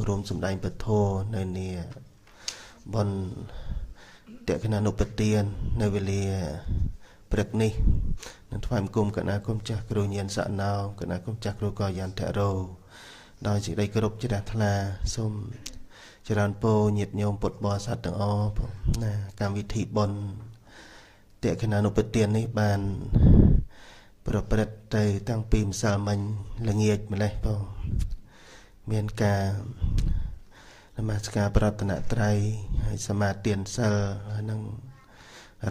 រោមសម្ដែងពធនៅនេះបនតេកណានុបទាននៅវេលាព្រឹកនេះនឹងថ្វាយបង្គំគណៈគុំចាស់គ្រូញៀនសណោគណៈគុំចាស់គ្រូកយន្តរោដោយសេចក្តីគោរពជ្រះថ្លាសូមចរន្តពោញាតិញោមពុទ្ធបរិស័ទទាំងអស់ណាកម្មវិធីបុណ្យតេកណានុបទាននេះបានប្រព្រឹត្តទៅតាំងពីម្សិលមិញល្ងាចម្លេះបងមានការនមស្ការប្រតនត្រ័យហើយសមាទានសិលហើយនឹង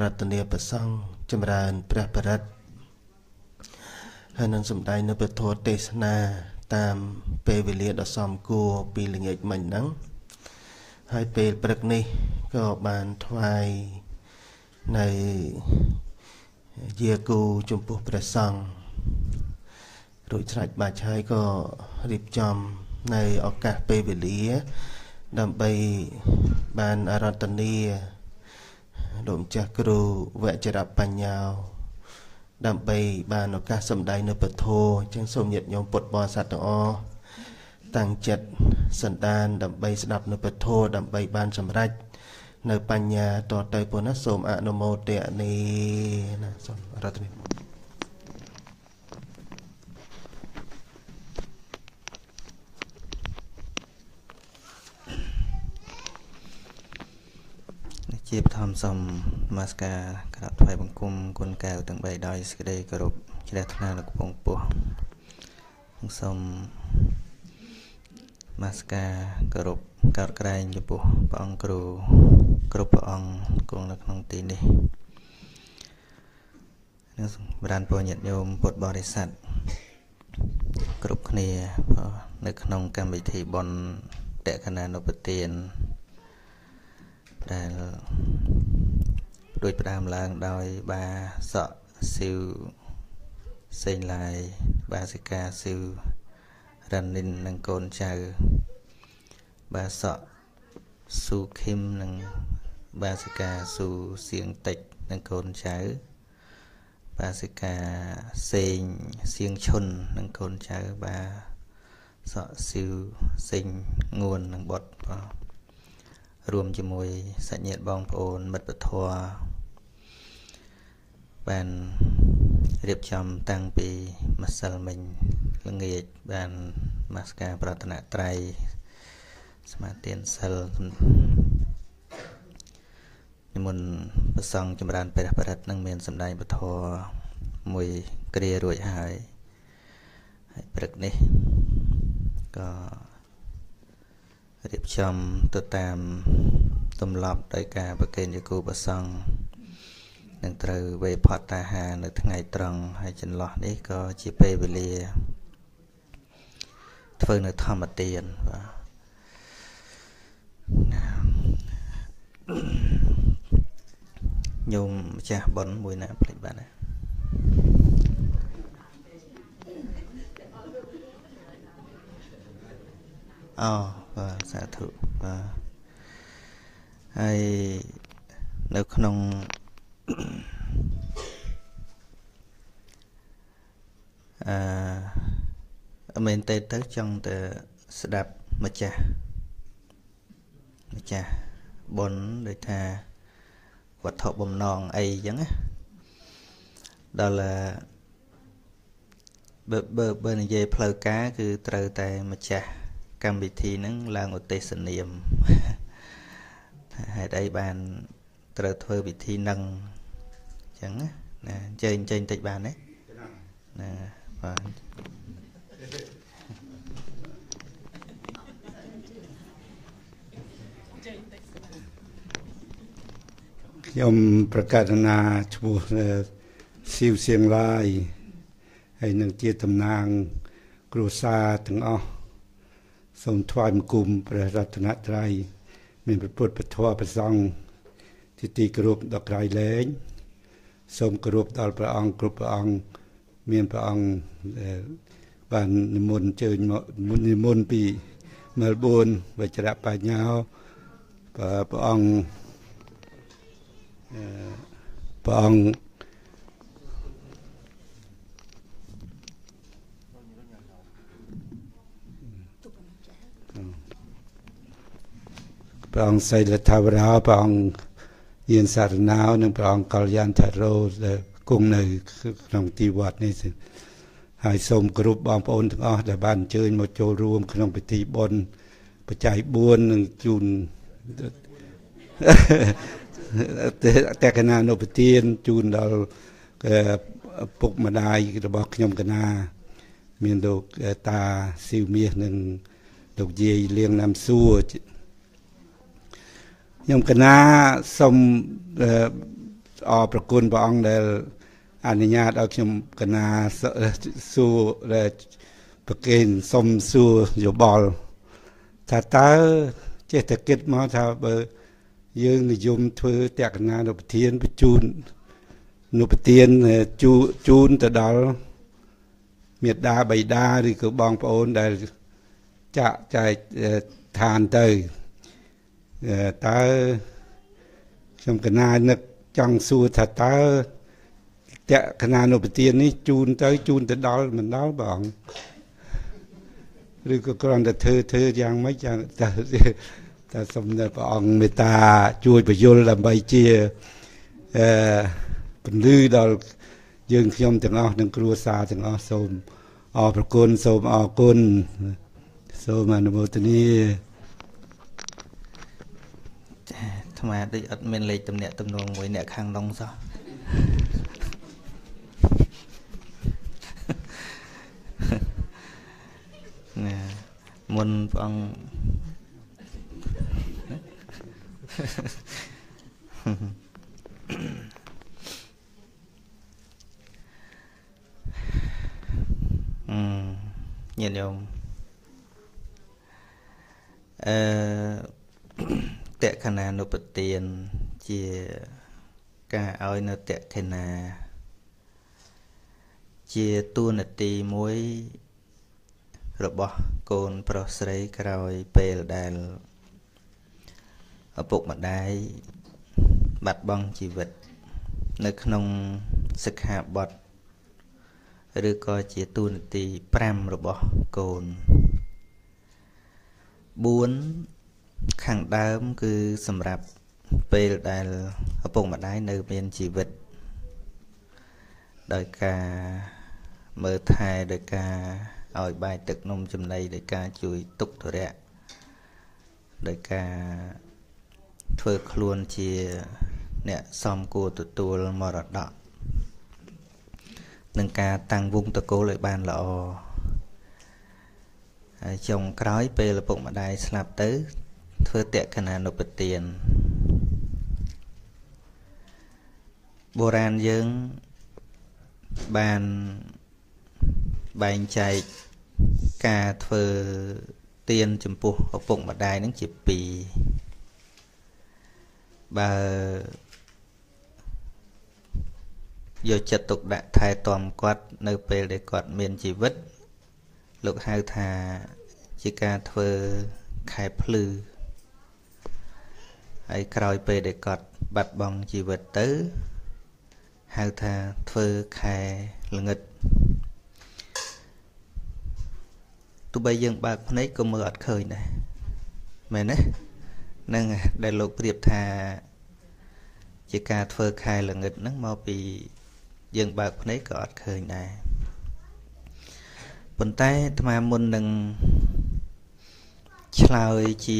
រតនាប្រសង់ចម្រើនព្រះបរិត្តហើយនឹងសម្ដែងនៅពធទេសនាតាមពេលវេលាដ៏សមគួរពីល្ងាចមិញហ្នឹងហើយពេលព្រឹកនេះក៏បានថ្វាយនៅយាគូចំពោះព្រះសង្ឃរួចស្រេចបាច់ហើយក៏រៀបចំនៅឱកាសពេលវេលាដើម្បីបានអារាធនាលោកម្ចាស់គ្រូវជ្របញ្ញោដើម្បីបានឱកាសសម្ដែងនៅពធចឹងសូមញាតិញោមពុទ្ធបរិស័ទទាំងអស់តាំងចិត្តសន្តានដើម្បីស្ដាប់នៅពធដើម្បីបានសម្រេចនៅបញ្ញាតទៅពុនណាសូមអនុមោទនាណាសូមរតនាជាបឋមសូមនមស្ការក្រាបថ្វាយបង្គំគុណកែវទាំង3ដោយសេចក្តីគោរពជ្រះថ្លានៅកំពង់ពោះសូមនមស្ការគោរពកោតក្រែងចំពោះព្រះអង្គគ្រូគ្រប់ព្រះអង្គគង់នៅក្នុងទីនេះនិងបរិញ្ញពរញាតិញោមពុទ្ធបរិស័ទគ្រប់គ្នានៅក្នុងកម្មវិធីបុណ្យតេកណានុបទានដែលដូចផ្ដើមឡើងដោយបាសកស៊ីវសេងឡាយបាសិកាស៊ីវរ៉ានិននិងកូនចៅបាសកស៊ូឃឹមនិងបាសិកាស៊ូសៀងតិចនិងកូនចៅបាសិកាសេងសៀងឈុននិងកូនចៅបាសកស៊ីវសេងងួននិងបុត្ររួមជាមួយសាច់ញាតិបងប្អូនមិត្តពធបានរៀបចំតាំងពីម្សិលមិញល្ងាចបាននមស្ការប្រតនត្រ័យសមាទានសិលនិមន្តព្រះសង្ឃចម្រើនព្រះបរិត្តនឹងមានសម្ដែងពធមួយគ្រារួចហើយព្រឹកនេះក៏រៀបចំទៅតាមទម្លាប់ដោយការប្រគេនយាគូព្រះសង្ឃនឹងត្រូវវេផតតាហារនៅថ្ងៃត្រង់ហើយចន្លោះនេះក៏ជាពេលវេលាធ្វើនៅធម្មទានបាទញោមម្ចាស់បុណ្យមួយណាភ្លេចបាត់ណាអូបាទសាធុបាទហើយនៅក្នុងមែនទេទៅចង់ទៅស្ដាប់ម្ចាស់បុណ្យដូចថាវត្ថុបំណងអីចឹងណាដល់បើនិយាយផ្លូវការគឺត្រូវតែម្ចាស់កម្មវិធីហ្នឹងឡើងឧទ្ទេសនាមហេតុអីបានត្រូវធ្វើវិធីហ្នឹងអញ្ចឹងណាចេញតិចបានទេណាបាទខ្ញុំប្រកាសណាឈ្មោះស៊ីវសៀងឡាយហើយនឹងជាតំណាងគ្រួសារទាំងអស់សូមថ្វាយបង្គំព្រះរតនត្រ័យមានព្រះពុទ្ធពធព្រះសង្ឃទីគោរពដល់ក្រៃលែងសូមគោរពដល់ព្រះអង្គគ្រប់ព្រះអង្គមានព្រះអង្គបាននិមន្តអញ្ជើញមកនិមន្តពីមែលប៊នវជ្របញ្ញាព្រះអង្គ ព្រះអង្គសីលថាវរោព្រះអង្គយានសារណោនិងព្រះអង្គកល្យានធរោដែលគង់នៅក្នុងទីវត្តនេះហើយសូមគោរពបងប្អូនទាំងអស់ដែលបានអញ្ជើញមកចូលរួមក្នុងពិធីបុណ្យបច្ច័យ4និងជូនតេកណានុពទានជូនដល់ពុកម្ដាយរបស់ខ្ញុំកណាមានលោកតាស៊ីវមាសនិងលោកយាយលៀងណាំសួរខ្ញុំកណាសូមអរព្រគុណព្រះអង្គដែលអនុញ្ញាតឲ្យខ្ញុំកណាសួរប្រកេនសុំសួរយោបល់ថាតើចេះតែគិតមកថាបើយើងនិយមធ្វើតេកណានុប្រធានបញ្ជូននុប្រធានជូនទៅដល់មេដាបៃតាឬក៏បងប្អូនដែលចាក់ចែកឋានទៅតើខ្ញុំកណានឹកចង់សួរថាតើតេកណានុប្រធាននេះជូនទៅដល់មិនដល់បងឬក៏គ្រាន់តែធ្វើយ៉ាងម៉េចយ៉ាងតែសូមនៅព្រះអង្គមេត្តាជួយបញ្យលដើម្បីជាពន្លឺដល់យើងខ្ញុំទាំងអស់និងគ្រួសារទាំងអស់សូមអរព្រគុណសូមអរគុណសូមអនុមោទនាចាអាត្មាដូចអត់មានលេខទំនាក់ទំនងមួយអ្នកខាងក្នុងសោះណាមុនព្រះអង្គញាតិញោមតេកណានុបទានជាការឲ្យនៅតេកណាជាតួនាទីមួយរបស់កូនប្រុសស្រីក្រោយពេលដែលឪពុកម្ដាយបាត់បង់ជីវិតនៅក្នុងសិក្ខាបទឬក៏ជាតួនាទី5របស់កូន4ខាងដើមគឺសម្រាប់ពេលដែលឪពុកម្ដាយនៅមានជីវិតដោយការមើលថែដោយការឲ្យបាយទឹកនំចំណីដោយការជួយទុក្ខធុរៈដោយការធ្វើខ្លួនជាអ្នកសមគួរទទួលមរតកនឹងការតាំងវងតកូលឲ្យបានល្អហើយចុងក្រោយពេលឪពុកម្ដាយស្លាប់ទៅធ្វើតេកណានុបទានបុរាណយើងបានបែងចែកការធ្វើទានចំពោះឪពុកម្ដាយនឹងជា2បើយកចិត្តទុកដាក់ថែទាំគាត់នៅពេលដែលគាត់មានជីវិតលោកហៅថាជាការធ្វើខែភ្លឺហើយក្រោយពេលដែលគាត់បាត់បង់ជីវិតទៅហៅថាធ្វើខែល្ងិតទោះបីយើងបើកភ្នែកក៏មើលអត់ឃើញដែរមែនទេនឹងដែលលោកប្រៀបថាជាការធ្វើខែល្ងិតហ្នឹងមកពីយើងបើកភ្នែកក៏អត់ឃើញដែរប៉ុន្តែអាត្មាមុននឹងឆ្លើយជា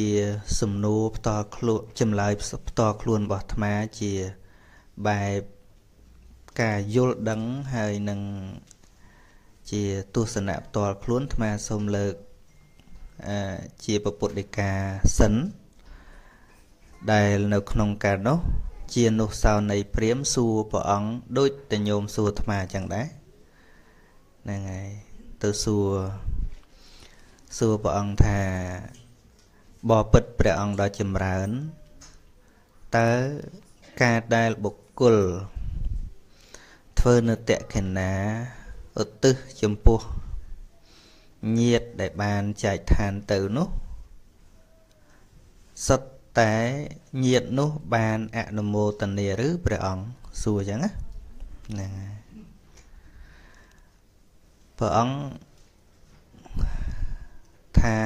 សំណួរផ្ទាល់ខ្លួនចម្លើយផ្ទាល់ខ្លួនរបស់អាត្មាជាបែបការយល់ដឹងហើយនឹងជាទស្សនៈផ្ទាល់ខ្លួនអាត្មាសូមលើកជាពុទ្ធដីកាសិនដែលនៅក្នុងការនោះជានុសោនៃព្រាមសួរព្រះអង្គដូចតែញោមសួរអាត្មាចឹងដែរហ្នឹងហើយទៅសួរព្រះអង្គថាបបិទ្ធព្រះអង្គដ៏ចម្រើនតើការដែលបុគ្គលធ្វើនៅតេកណាឧទ្ទិសចំពោះញាតិដែលបានចែកឋានទៅនោះសុទ្ធតែញាតិនោះបានអនុមោទនាឬព្រះអង្គសួរអញ្ចឹងណាហ្នឹងហើយព្រះអង្គថា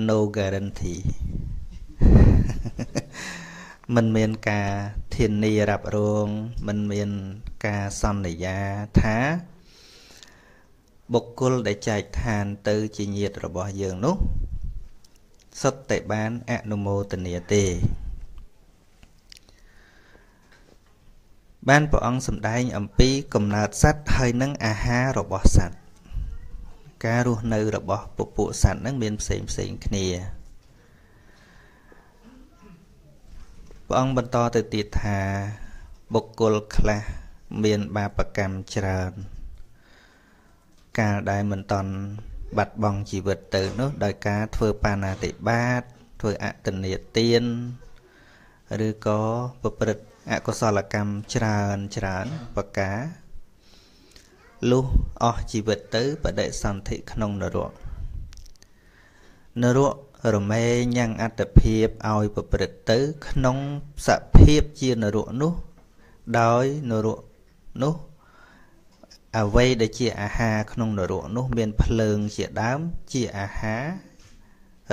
no guarantee มันមានការធានារ៉ាប់រងมันមានការសន្យាថាបុគ្គលដែលចែកឋានទៅជាញាតិរបស់យើងនោះសុទ្ធតែបានអនុមោទនាទេបានព្រះអង្គសម្ដែងអំពីកំណើតសត្វហើយនឹងអាហាររបស់សត្វការរស់នៅរបស់ពពួកសត្វនឹងមានផ្សេងគ្នាព្រះអង្គបន្តទៅទៀតថាបុគ្គលខ្លះមានបាបកម្មច្រើនកាលដែលមិនតន់បាត់បង់ជីវិតទៅនោះដោយការធ្វើបាណាតិបាតធ្វើអទិន្នាទានឬក៏ប្រព្រឹត្តអកុសលកម្មច្រើនប្រការលុះអស់ជីវិតទៅបដិសន្ធិក្នុងនរករមែងញ៉ាំងអត្តភាពឲ្យប្រព្រឹត្តទៅក្នុងសភាពជានរកនោះដោយនរកនោះអ្វីដែលជាអាហារក្នុងនរកនោះមានភ្លើងជាដើមជាអាហារ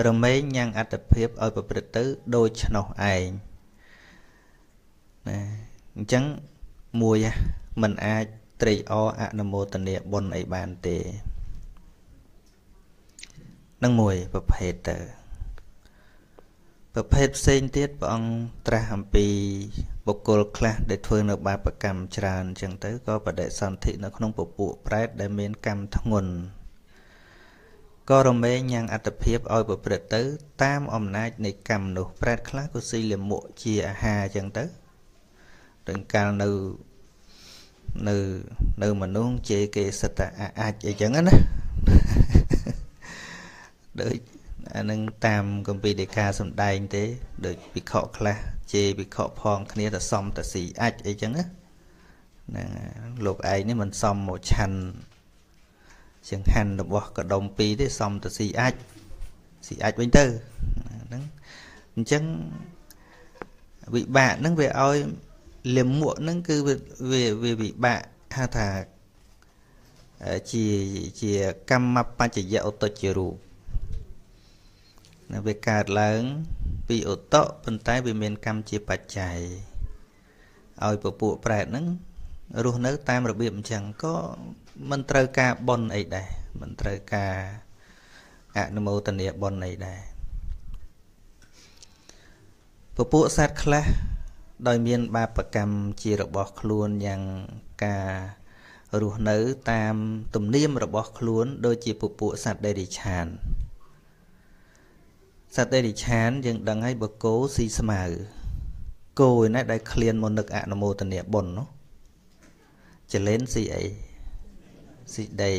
រមែងញ៉ាំងអត្តភាពឲ្យប្រព្រឹត្តទៅដូច្នោះឯងណាអញ្ចឹងមួយมันអាចត្រេកអរអនុមោទនាបុណ្យអីបានទេនឹងមួយប្រភេទទៅប្រភេទផ្សេងទៀតព្រះអង្គត្រាស់អំពីបុគ្គលខ្លះដែលធ្វើនៅបាបកម្មច្រើនអញ្ចឹងទៅក៏បដិសន្ធិនៅក្នុងពពួកប្រែតដែលមានកម្មធ្ងន់ក៏រមែងញ៉ាំងអត្តភាពឲ្យប្រព្រឹត្តទៅតាមអំណាចនៃកម្មនោះប្រែតខ្លះក៏ស៊ីលាមកជាអាហារអញ្ចឹងទៅដល់កាលនៅមនុស្សជេរគេសិតតែអាចអីចឹងណាដូចអានឹងតាមគម្ពីរដីកាសំដែងទេដូចភិក្ខុខ្លះជេរភិក្ខុផងគ្នាតែសំតស៊ីអាចអីចឹងណាហ្នឹងលោកឯងនេះមិនសមមកឆាន់ចង្ហាន់របស់កដុំពីរទេសំតស៊ីអាចវិញទៅហ្នឹងអញ្ចឹងវិបាកហ្នឹងវាឲ្យលិមួកហ្នឹងគឺវាវិបាកហៅថាជាកម្មបញ្ចយៈឧត្តចរូបវាកើតឡើងពីឧត្តៈប៉ុន្តែវាមានកម្មជាបច្ច័យឲ្យពពួកប្រែតហ្នឹងរស់នៅតាមរបៀបអញ្ចឹងក៏មិនត្រូវការបន់អីដែរមិនត្រូវការអនុមោទនាបន់អីដែរពពួកសត្វខ្លះដោយមានបាបកម្មជារបស់ខ្លួនយ៉ាងការរស់នៅតាមទំនៀមរបស់ខ្លួនដូចជាពពួកសត្វដេរិឆានសត្វដេរិឆានយើងដឹងហើយបើគោស៊ីស្មៅគោឯណាដែលឃ្លានមកនឹកអនុមោទនាបុណ្យនោះចលែនស៊ីអីស៊ីដី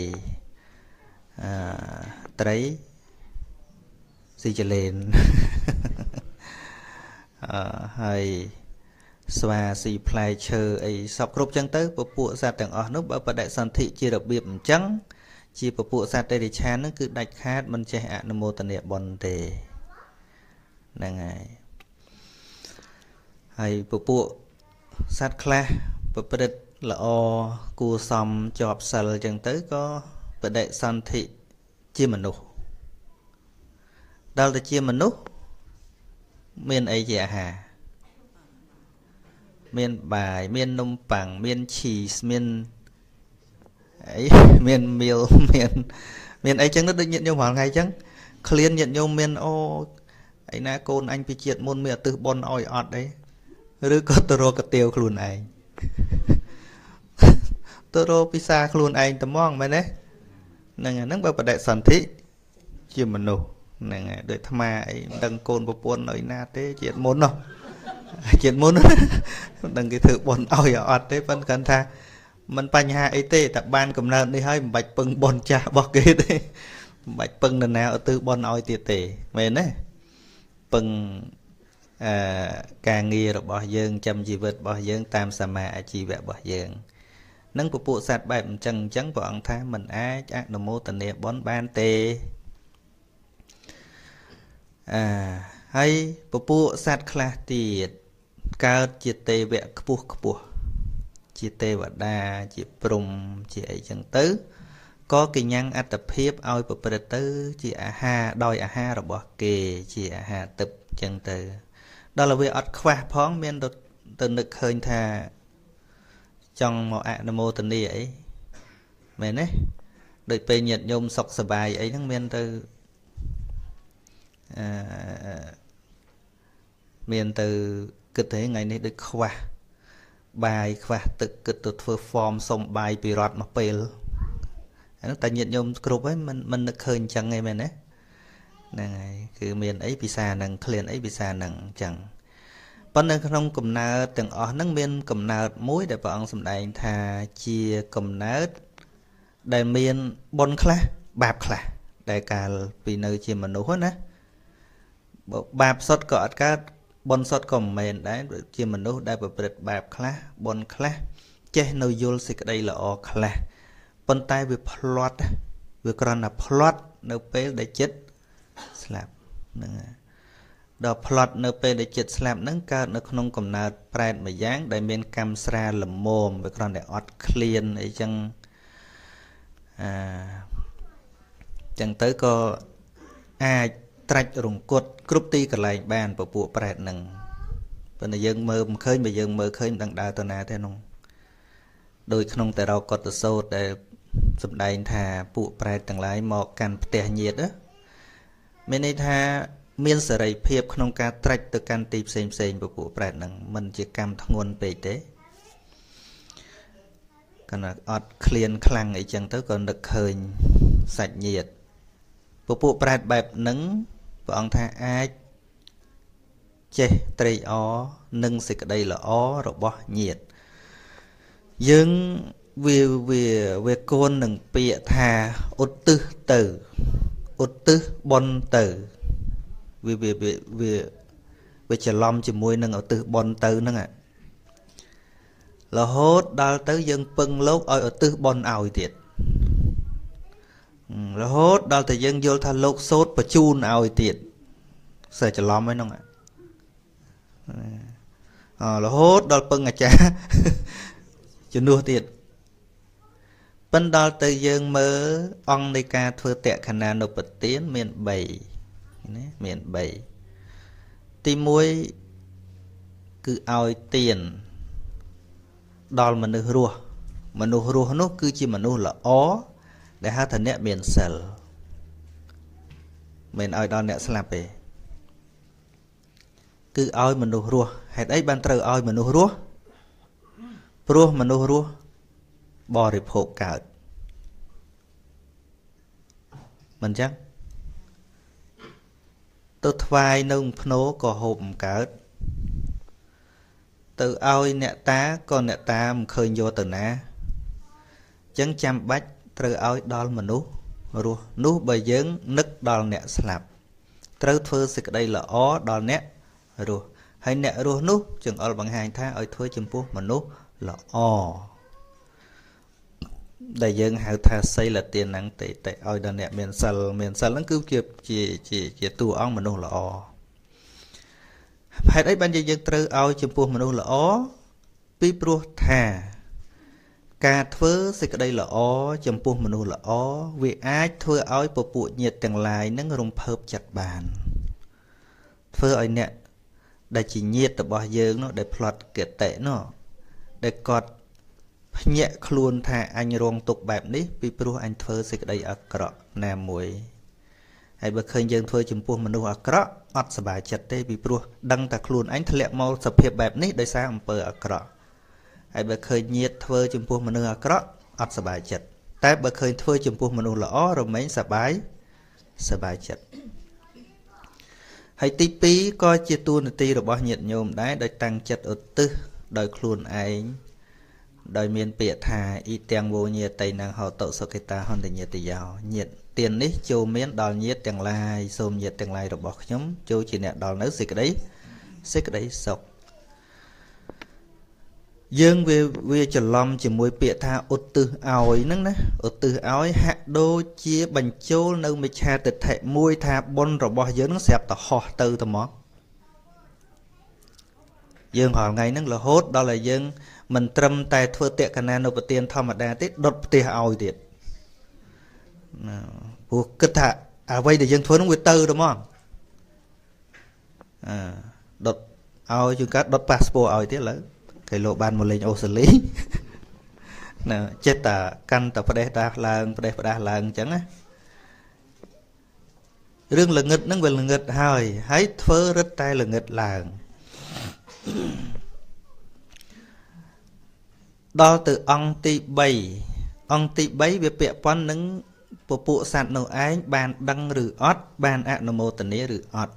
ត្រីស៊ីចលែនហើយស្វាស៊ីផ្លែឈើអីសពគ្រប់ចឹងទៅពពួកសត្វទាំងអស់នោះបើបដិសន្ធិជារបៀបអញ្ចឹងជាពពួកសត្វដេរិឆានហ្នឹងគឺដាច់ខាតមិនចេះអនុមោទនាបុណ្យទេហ្នឹងហើយពពួកសត្វខ្លះប្រព្រឹត្តល្អគួរសមជាប់សិលអញ្ចឹងទៅក៏បដិសន្ធិជាមនុស្សដល់តែជាមនុស្សមានអីជាអាហារមានបាយមាននំប៉័ងមានឈីសមានអីមានមៀលមានអីចឹងទៅដូចញាតិញោមរាល់ថ្ងៃចឹងឃ្លានញាតិញោមមានអូឯណាកូនអញពីជាតិមុនមានអទិសបុណ្យឲ្យអត់អីឬក៏ទៅរកកាទៀវខ្លួនឯងទៅរកពិសាខ្លួនឯងត្មងមែនទេហ្នឹងបើបដិសន្ធិជាមនុស្សហ្នឹងហើយដូចអាត្មាអីមិនដឹងកូនប្រពន្ធឲ្យណាទេជាតិមុននោះជាតិមុនមិនដឹងគេធ្វើបុណ្យឲ្យអត់ទេប៉ុន្តែគាត់ថាមិនបញ្ហាអីទេតែបានកំណើតនេះហើយមិនបាច់ពឹងបុណ្យចាស់របស់គេទេមិនបាច់ពឹងនរណាឧទ្ទិសបុណ្យឲ្យទៀតទេមែនទេពឹងការងាររបស់យើងចាំជីវិតរបស់យើងតាមសមាអាជីវៈរបស់យើងនឹងពពួកសត្វបែបអញ្ចឹងព្រះអង្គថាមិនអាចអនុមោទនាបុណ្យបានទេហើយពពួកសត្វខ្លះទៀតកើតជាទេវៈខ្ពស់ជាទេវតាជាព្រំជាអីចឹងទៅ có cái nhang ắt tập hiệp ao bậc bậc tư chỉ ha đòi ha rồi bỏ kề chỉ ha tập chân từ đó là việc ắt khoa phóng miền từ nực hơi thà trong một mô tình đi ấy mẹ nè đợi pe nhiệt nhôm sọc sờ bài ấy thằng miền từ miền từ cứ thế ngày nay được khoa bài khoa tự cứ tự phơ form xong bài bị rót nó pel nó tại nhiệt nhôm group ấy mình được hơi chẳng ngày mẹ nè nàyคือmiền ấy bị xa nằng liền ấy bị xa nằng chẳngប៉ុន្តែក្នុងកំណើតទាំងអស់ហ្នឹងមានកំណើតមួយដែលព្រះអង្គសម្ដែងថាជាកំណើតដែលមានបុណ្យខ្លះបាបខ្លះដែលកាលពីនៅជាមនុស្សណាបាបសុទ្ធក៏អត់កើតបុណ្យសុទ្ធក៏មិនមែនដែរជាមនុស្សដែលប្រព្រឹត្តបាបខ្លះបុណ្យខ្លះចេះនៅយល់សេចក្តីល្អខ្លះប៉ុន្តែវាផ្លាត់វាគ្រាន់តែផ្លាត់នៅពេលដែលចិត្តស្លាប់ហ្នឹងដល់ផ្លត់នៅពេលដែលចិត្តស្លាប់ហ្នឹងកើតនៅក្នុងកំណើតប្រែតម្យ៉ាងដែលមានកម្មស្រាលល្មមវាគ្រាន់តែអត់ឃ្លានអីចឹងចឹងទៅក៏អាចត្រាច់រង្គត់គ្រប់ទីកន្លែងបានពពួកប្រែតហ្នឹងប៉ុន្តែយើងមើលមិនឃើញបើយើងមើលឃើញមិនដឹងដើរទៅណាទេនោះដោយក្នុងតែរកកតសោតដែលសម្ដែងថាពួកប្រែតទាំងឡាយមកកាន់ផ្ទះញាតិមានន័យថាមានសេរីភាពក្នុងការត្រាច់ទៅកាន់ទីផ្សេងផ្សេងពពួកប្រែតហ្នឹងមិនជាកម្មធ្ងន់ពេកទេគណៈអត់ឃ្លានខ្លាំងអីចឹងទៅក៏នឹកឃើញសាច់ញាតិពពួកប្រែតបែបហ្នឹងព្រះអង្គថាអាចចេះត្រេកអរនឹងសេចក្តីល្អរបស់ញាតិយើងវាគួននឹងពាក្យថាឧទ្ទិសទៅឧទ្ទិសបុណ្យទៅវាច្រឡំជាមួយនឹងឧទ្ទិសបុណ្យទៅហ្នឹងរហូតដល់ទៅយើងពឹងលោកឲ្យឧទ្ទិសបុណ្យឲ្យទៀតរហូតដល់តែយើងយល់ថាលោកសូត្របញ្ជូនឲ្យទៀតសើច្រឡំហើយហ្នឹងរហូតដល់ពឹងអាចារ្យជំនួសទៀតប៉ុន្តែដល់ទៅយើងមើលអង្គនៃការធ្វើតក្ខណានុបទានមាន3ណាមាន3ទី1គឺឲ្យទានដល់មនុស្សរស់នោះគឺជាមនុស្សល្អដែលហៅថាអ្នកមានសិលមិនឲ្យដល់អ្នកស្លាប់ទេគឺឲ្យមនុស្សរស់ហេតុអីបានត្រូវឲ្យមនុស្សរស់ព្រោះមនុស្សរស់បរិភោគកើតមិនចឹងទៅថ្វាយនៅភ្នោក៏ហូបមិនកើតទៅឲ្យអ្នកតាក៏អ្នកតាមិនឃើញយកទៅណាចឹងចាំបាច់ត្រូវឲ្យដល់មនុស្សរស់នោះបើយើងនឹកដល់អ្នកស្លាប់ត្រូវធ្វើសេចក្តីល្អដល់អ្នករស់ហើយអ្នករស់នោះចង្អុលបង្ហាញថាឲ្យធ្វើចំពោះមនុស្សល្អដែលយើងហៅថាសីលទានហ្នឹងតេឲ្យដល់អ្នកមានសិលហ្នឹងគឺជាតួអង្គមនុស្សល្អហេតុអីបានយើងត្រូវឲ្យចំពោះមនុស្សល្អពីព្រោះថាការធ្វើសេចក្តីល្អចំពោះមនុស្សល្អវាអាចធ្វើឲ្យពពួកញាតិទាំងឡាយហ្នឹងរំភើបចិត្តបានធ្វើឲ្យអ្នកដែលជាញាតិរបស់យើងនោះដែលផ្លត់កតិនោះដែលគាត់ភ្ញាក់ខ្លួនថាអញរងទុកបែបនេះពីព្រោះអញធ្វើសេចក្តីអាក្រក់ណាមួយហើយបើឃើញយើងធ្វើចំពោះមនុស្សអាក្រក់អត់សប្បាយចិត្តទេពីព្រោះដឹងតែខ្លួនអញធ្លាក់មកសភាពបែបនេះដោយសារអំពើអាក្រក់ហើយបើឃើញញាតិធ្វើចំពោះមនុស្សអាក្រក់អត់សប្បាយចិត្តតែបើឃើញធ្វើចំពោះមនុស្សល្អរមែងសប្បាយចិត្តហើយទី2ក៏ជាតួនាទីរបស់ញាតិញោមដែរដោយតាំងចិត្តឧទ្ទិសដោយខ្លួនឯងដោយមានពាក្យថាអ៊ីទាំងវោញាតិណាហោតុសុខេតាហន្តញាតិយោញាតិទាននេះចូលមានដល់ញាតិទាំងឡាយសូមញាតិទាំងឡាយរបស់ខ្ញុំចូលជាអ្នកដល់នៅសេចក្តីសុខយើងវាច្រឡំជាមួយពាក្យថាឧទ្ទិសឲ្យហ្នឹងណាឧទ្ទិសឲ្យហាក់ដូចជាបញ្ចូលនៅមិច្ឆាទិដ្ឋិមួយថាបុណ្យរបស់យើងហ្នឹងស្រាប់តែហោះទៅមកយើងរាល់ថ្ងៃហ្នឹងរហូតដល់តែយើងមិនត្រឹមតែធ្វើតក្កណានុបទានធម្មតាទេដុតផ្ទះឲ្យទៀត buộc kết thạ vây để dân thua nó nguyệt tư đúng không đột ao chúng ta đột passport ao tiếc lỡ cái lộ ban một lên ô xử lý nè chết ta căn ta phải đa lần chẳng á rương là nghịch nó về là nghịch hơi hãy phơ rất tay là nghịch làng đo từ ông ti bay về bẹ pon nứng bộ bộ sạt nổ ái bàn đăng rử ót bàn ạ nô mô tần nia rử ót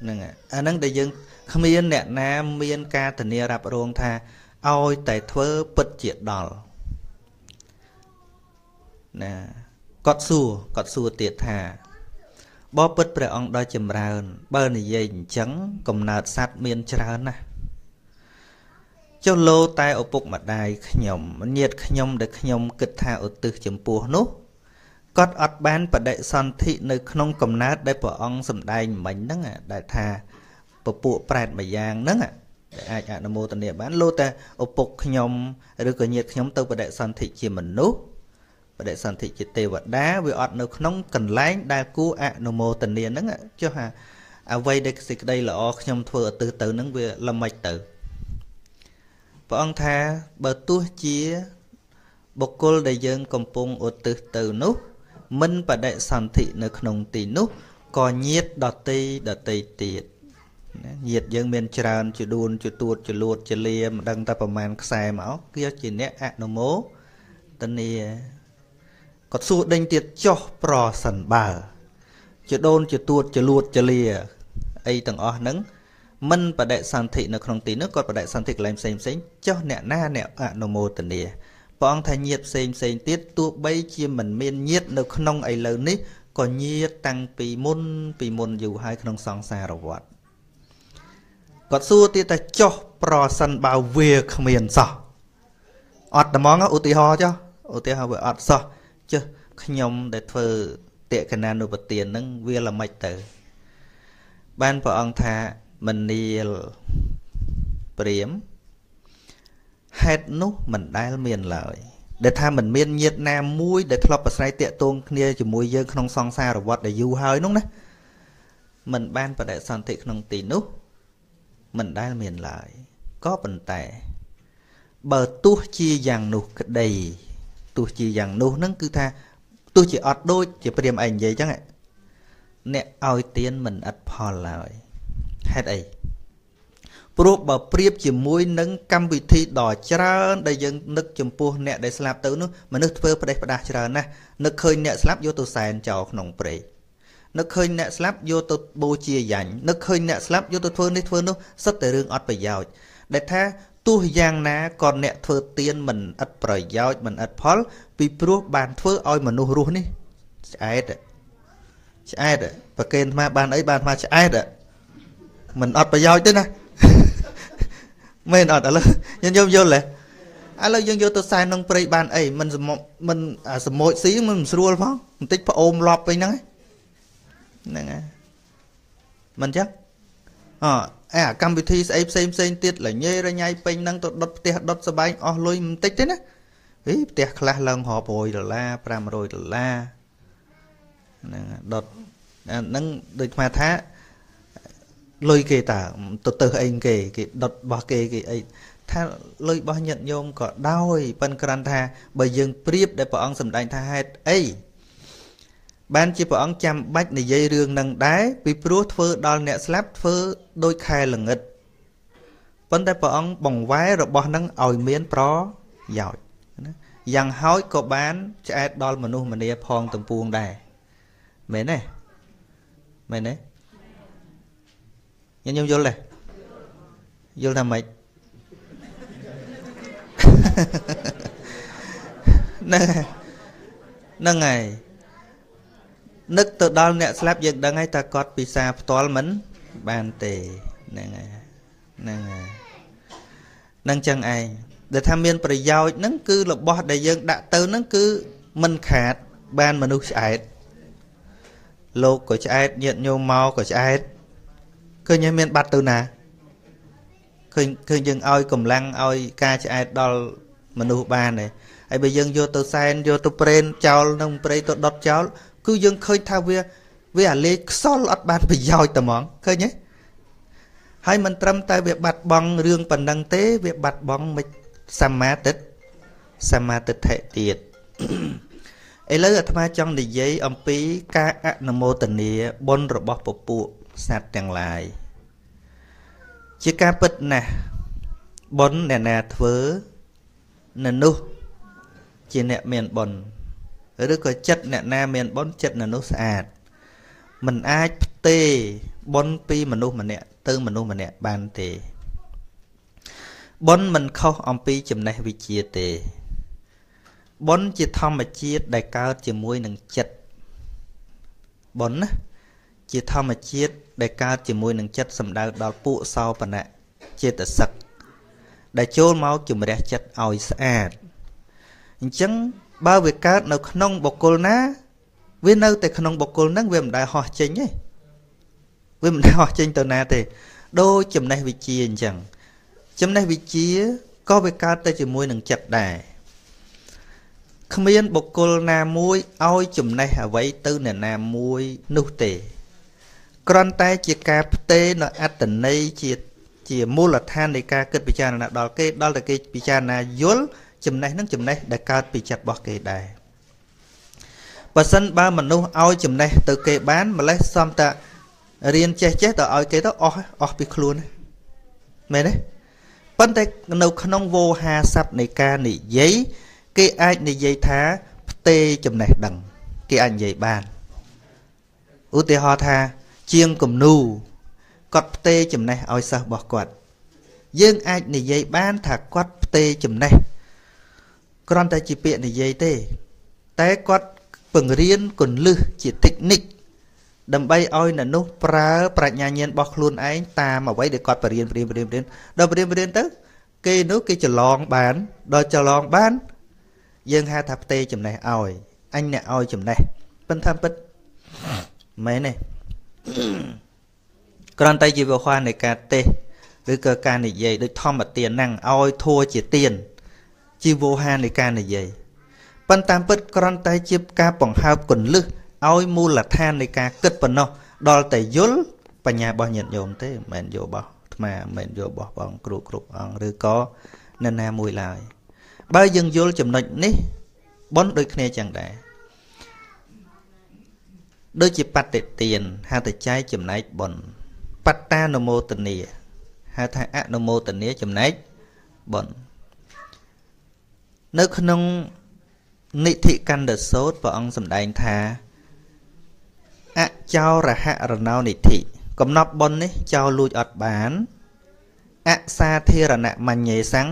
nâng à nâng để dưng miên nè nam miên ca tần nia rạp rong tha ôi tại thơ bật triệt đỏ nè cọt xua tiệt thà bó bật bè ông đôi chìm rào bơ này dây trắng cùng nợt sát miên trà nè cho lô tay ở bục mặt đài nhom nhiệt nhom để nhom kịch thà ở từ chấm pua nốt cọt ọt bán và đại son thị nơi không cầm nát để bỏ ông sầm đai mình nấng à đại thà bộ bộ prẹt mà giang nấng à ai ạ nó mô tần địa bán lô ta ở bục nhom rồi có nhiệt nhom từ và đại son thị chỉ mình nốt và đại sản thị chỉ tê vật đá vì ọt nó không cần láng đa cú ạ nó mô tình niên nắng cho hà vây đây là ọ nhom thưa từ từ nắng về lâm mạch tử và ông tha bờ tua chia bọc cô đại dương cầm pung ở từ nút minh và đại sản thị nó không tì nút còn nhiệt đọt tì tiệt nhiệt dương miền tràn chữ đun chữ tuột chữ luột chữ liềm đăng taประมาณ xài máu kia chỉ nét ạ nó mố tình niên có xua đánh tiệt cho pro sần bà chữ đôn chữ tuột chữ luột chữ lìa ấy tầng o nắng minh và đại sản thị nó không tí nước còn và đại sản thị làm xem cho nẹ na nẹ ạ nô mô tình địa bọn thay nhiệt xem tiết tu bay chia mình miên nhiệt nó không ấy lớn ní còn nhiệt tăng pì môn dù hai không song xa rồi vật có xua tiết ta cho pro sần bà về không miền sọ ọt là món á ưu tí ho cho ưu tí ho về ọt sọ chứ nhom để thơ tệ cái nan đồ bật tiền nâng viên là mạch tử ban vợ ông thà mình đi priếm hết nút mình đai miền lợi để tha mình miền nhiệt nam muối để thọp và say tệ tôn kia chỉ muối dơ không song xa rồi vọt để du hơi đúng đấy mình ban và đại sản thị không tỷ nút mình đai miền lợi có bình tệ bờ tu chia dàng nụ đầy tôi chỉ rằng nô nâng cứ tha tôi chỉ ọt đôi chỉ phải ảnh vậy chẳng ạ nè oi tiền mình ắt phò lại hết ấy pro bảo priệp chỉ môi nâng cam vị thi đỏ trơn đây dân nước chấm pua nè để slap tới nữa mà nước phơi phải đây phải đa trơn nè nước khơi nè slap vô tôi sàn chào nòng pre nước khơi nè slap vô tôi bô chia dành nước khơi nè slap vô tôi phơi nó rất là riêng ọt phải giàu để tha tôi giang ná còn nẹ thơ tiên mình ắt bởi giáo mình ắt phó vì pro bàn thơ oi mà nô rùa ní ai đấy và kênh mà bàn ấy bàn mà ai đấy mình ắt bởi giáo chứ nè mình ắt là nhân vô lệ ai là dân vô tôi sai nông prey bàn ấy mình sầm mội xí mình rùa phó mình tích phải ôm lọp với nắng nè mình chắc cam vị thi xem tiết là nhê ra nhai pin năng đốt sa bay lôi tích thế nè ý tiệt là lần họ bồi là pram rồi là đốt năng được mà thá lôi kê ta từ anh kê cái đốt bỏ kê cái ấy tha lôi bao nhận nhôm có đau bên cran tha bởi dương priếp để bỏ ông sầm đánh tha hết ấy ban chỉ bỏ ông chăm bách này dây rương nâng đáy vì pro phơ đo nẹ slap phơ đôi khai là nghịch vấn đề bỏ ông bồng vái rồi bỏ nâng ỏi miến pro giỏi dằng hói có bán chạy đo mà nu mà nè phong tầm buông đài mẹ này nhân nhung vô này vô làm mày nâng ngày nước từ đó nè slap dựng đang ngay ta cọt pizza toal mến bàn tề nâng chân ai để tham miên bởi giao nâng cứ là bỏ đại dân đã tới nâng cứ mình khát ban mà nuôi chạy lô của chạy nhận nhô mau của chạy khơi như miên bắt từ nà khơi dừng oi cùng lăng oi ca chạy đo mà nuôi ba này ហើយបើយើងយកទៅសែនយកទៅប្រេនចោលនឹងប្រេទៅដុតចោលគឺយើងឃើញថាវាអាលេខខ្សលអត់បានប្រយោជន៍តែហ្មងឃើញទេហើយមិនត្រឹមតែវាបាត់បង់រឿងប៉ុណ្ណឹងទេវាបាត់បង់មិនសមាទិដ្ឋិទៀតឥឡូវអាត្មាចង់និយាយអំពីការអនុមោទនាបុណ្យរបស់ពពួកសត្វទាំងឡាយជាការពិតណាស់បុណ្យអ្នកណាធ្វើនៅនោះជាអ្នកមានបុណ្យឬក៏ចិត្តអ្នកណាមានបុណ្យចិត្តនៅនោះស្អាតមិនអាចផ្ទេរបុណ្យពីមនុស្សម្នាក់ទៅមនុស្សម្នាក់បានទេបុណ្យមិនខុសអំពីចំណេះវិជ្ជាទេបុណ្យជាធម្មជាតិដែលកើតជាមួយនឹងចិត្តបុណ្យណាជាធម្មជាតិដែលកើតជាមួយនឹងចិត្តសំដៅដល់ពួកសោបនៈចេតសិកដែលចូលមកជំរះចិត្តឲ្យស្អាតអញ្ចឹងបើវាកើតនៅក្នុងបុគ្គលណាវានៅតែក្នុងបុគ្គលហ្នឹងវាមិនដែលហោះចេញទេវាមិនដែលហោះចេញទៅណាទេដូចចំណេះវិជ្ជាអញ្ចឹងចំណេះវិជ្ជាក៏វាកើតទៅជាមួយនឹងចិត្តដែរគ្មានបុគ្គលណាមួយឲ្យចំណេះអ្វីទៅអ្នកណាមួយនោះទេគ្រាន់តែជាការផ្ទេរនៅអត្តន័យជាមូលដ្ឋាននៃការគិតពិចារណាដល់គេដល់តែគេពិចារណាយល់ចំណេះនឹងចំណេះដែលកើតពីចិត្តរបស់គេដែរបើសិនបើមនុស្សឲ្យចំណេះទៅគេបានម្លេះសំតារៀនចេះទៅឲ្យគេទៅអស់ពីខ្លួនមែនទេប៉ុន្តែនៅក្នុងវោហាស័ព្ទនៃការនិយាយគេអាចនិយាយថាផ្ទេរចំណេះដឹងគេអាចនិយាយបានឧទាហរណ៍ថាជាងគំនូគាត់ផ្ទេរចំណេះឲ្យសិស្សរបស់គាត់យើងអាចនិយាយបានថាគាត់ផ្ទេរចំណេះគ្រាន់តែជាពាក្យនិយាយទេតែគាត់ពង្រៀនគន្លឹះជាតិចនិចដើម្បីឲ្យអ្នកនោះប្រើប្រាជ្ញាញាណរបស់ខ្លួនឯងតាមអ្វីដែលគាត់បរៀនដល់បរៀនទៅគេនោះគេច្រឡងបានដល់ច្រឡងបានយើងហៅថាផ្ទេរចំណេះឲ្យអញអ្នកឲ្យចំណេះប៉ុន្តែពិតមែនទេគ្រាន់តែជាវិហារនៃការទេសឬក៏ការនិយាយដូចធម្មទានហ្នឹងឲ្យធัวជាទានជាវោហារនៃការនិយាយប៉ុន្តែពិតគ្រាន់តែជាការបង្ហើបគន្លឹះឲ្យមូលដ្ឋាននៃការគិតប៉ុណ្ណោះដល់តែយល់បញ្ញារបស់ញាតិញោមទេមិនមែនយករបស់អាត្មាមិនមែនយករបស់បងគ្រូគ្រប់អង្គឬក៏នរណាមួយឡើយបើយើងយល់ចំណុចនេះបនដូចគ្នាចឹងដែរដូចជាបតិទានហៅតែចែកចំណែកបនបត្តានុមោទនាហៅថាអនុមោទនាចំណែកបននៅក្នុងនិធិកណ្ដសូត្រព្រះអង្គសម្ដែងថាអចោរហរណោនិធិកំណប់បននេះចោលលួចអត់បានអសាធារណៈមញ្ញេសੰ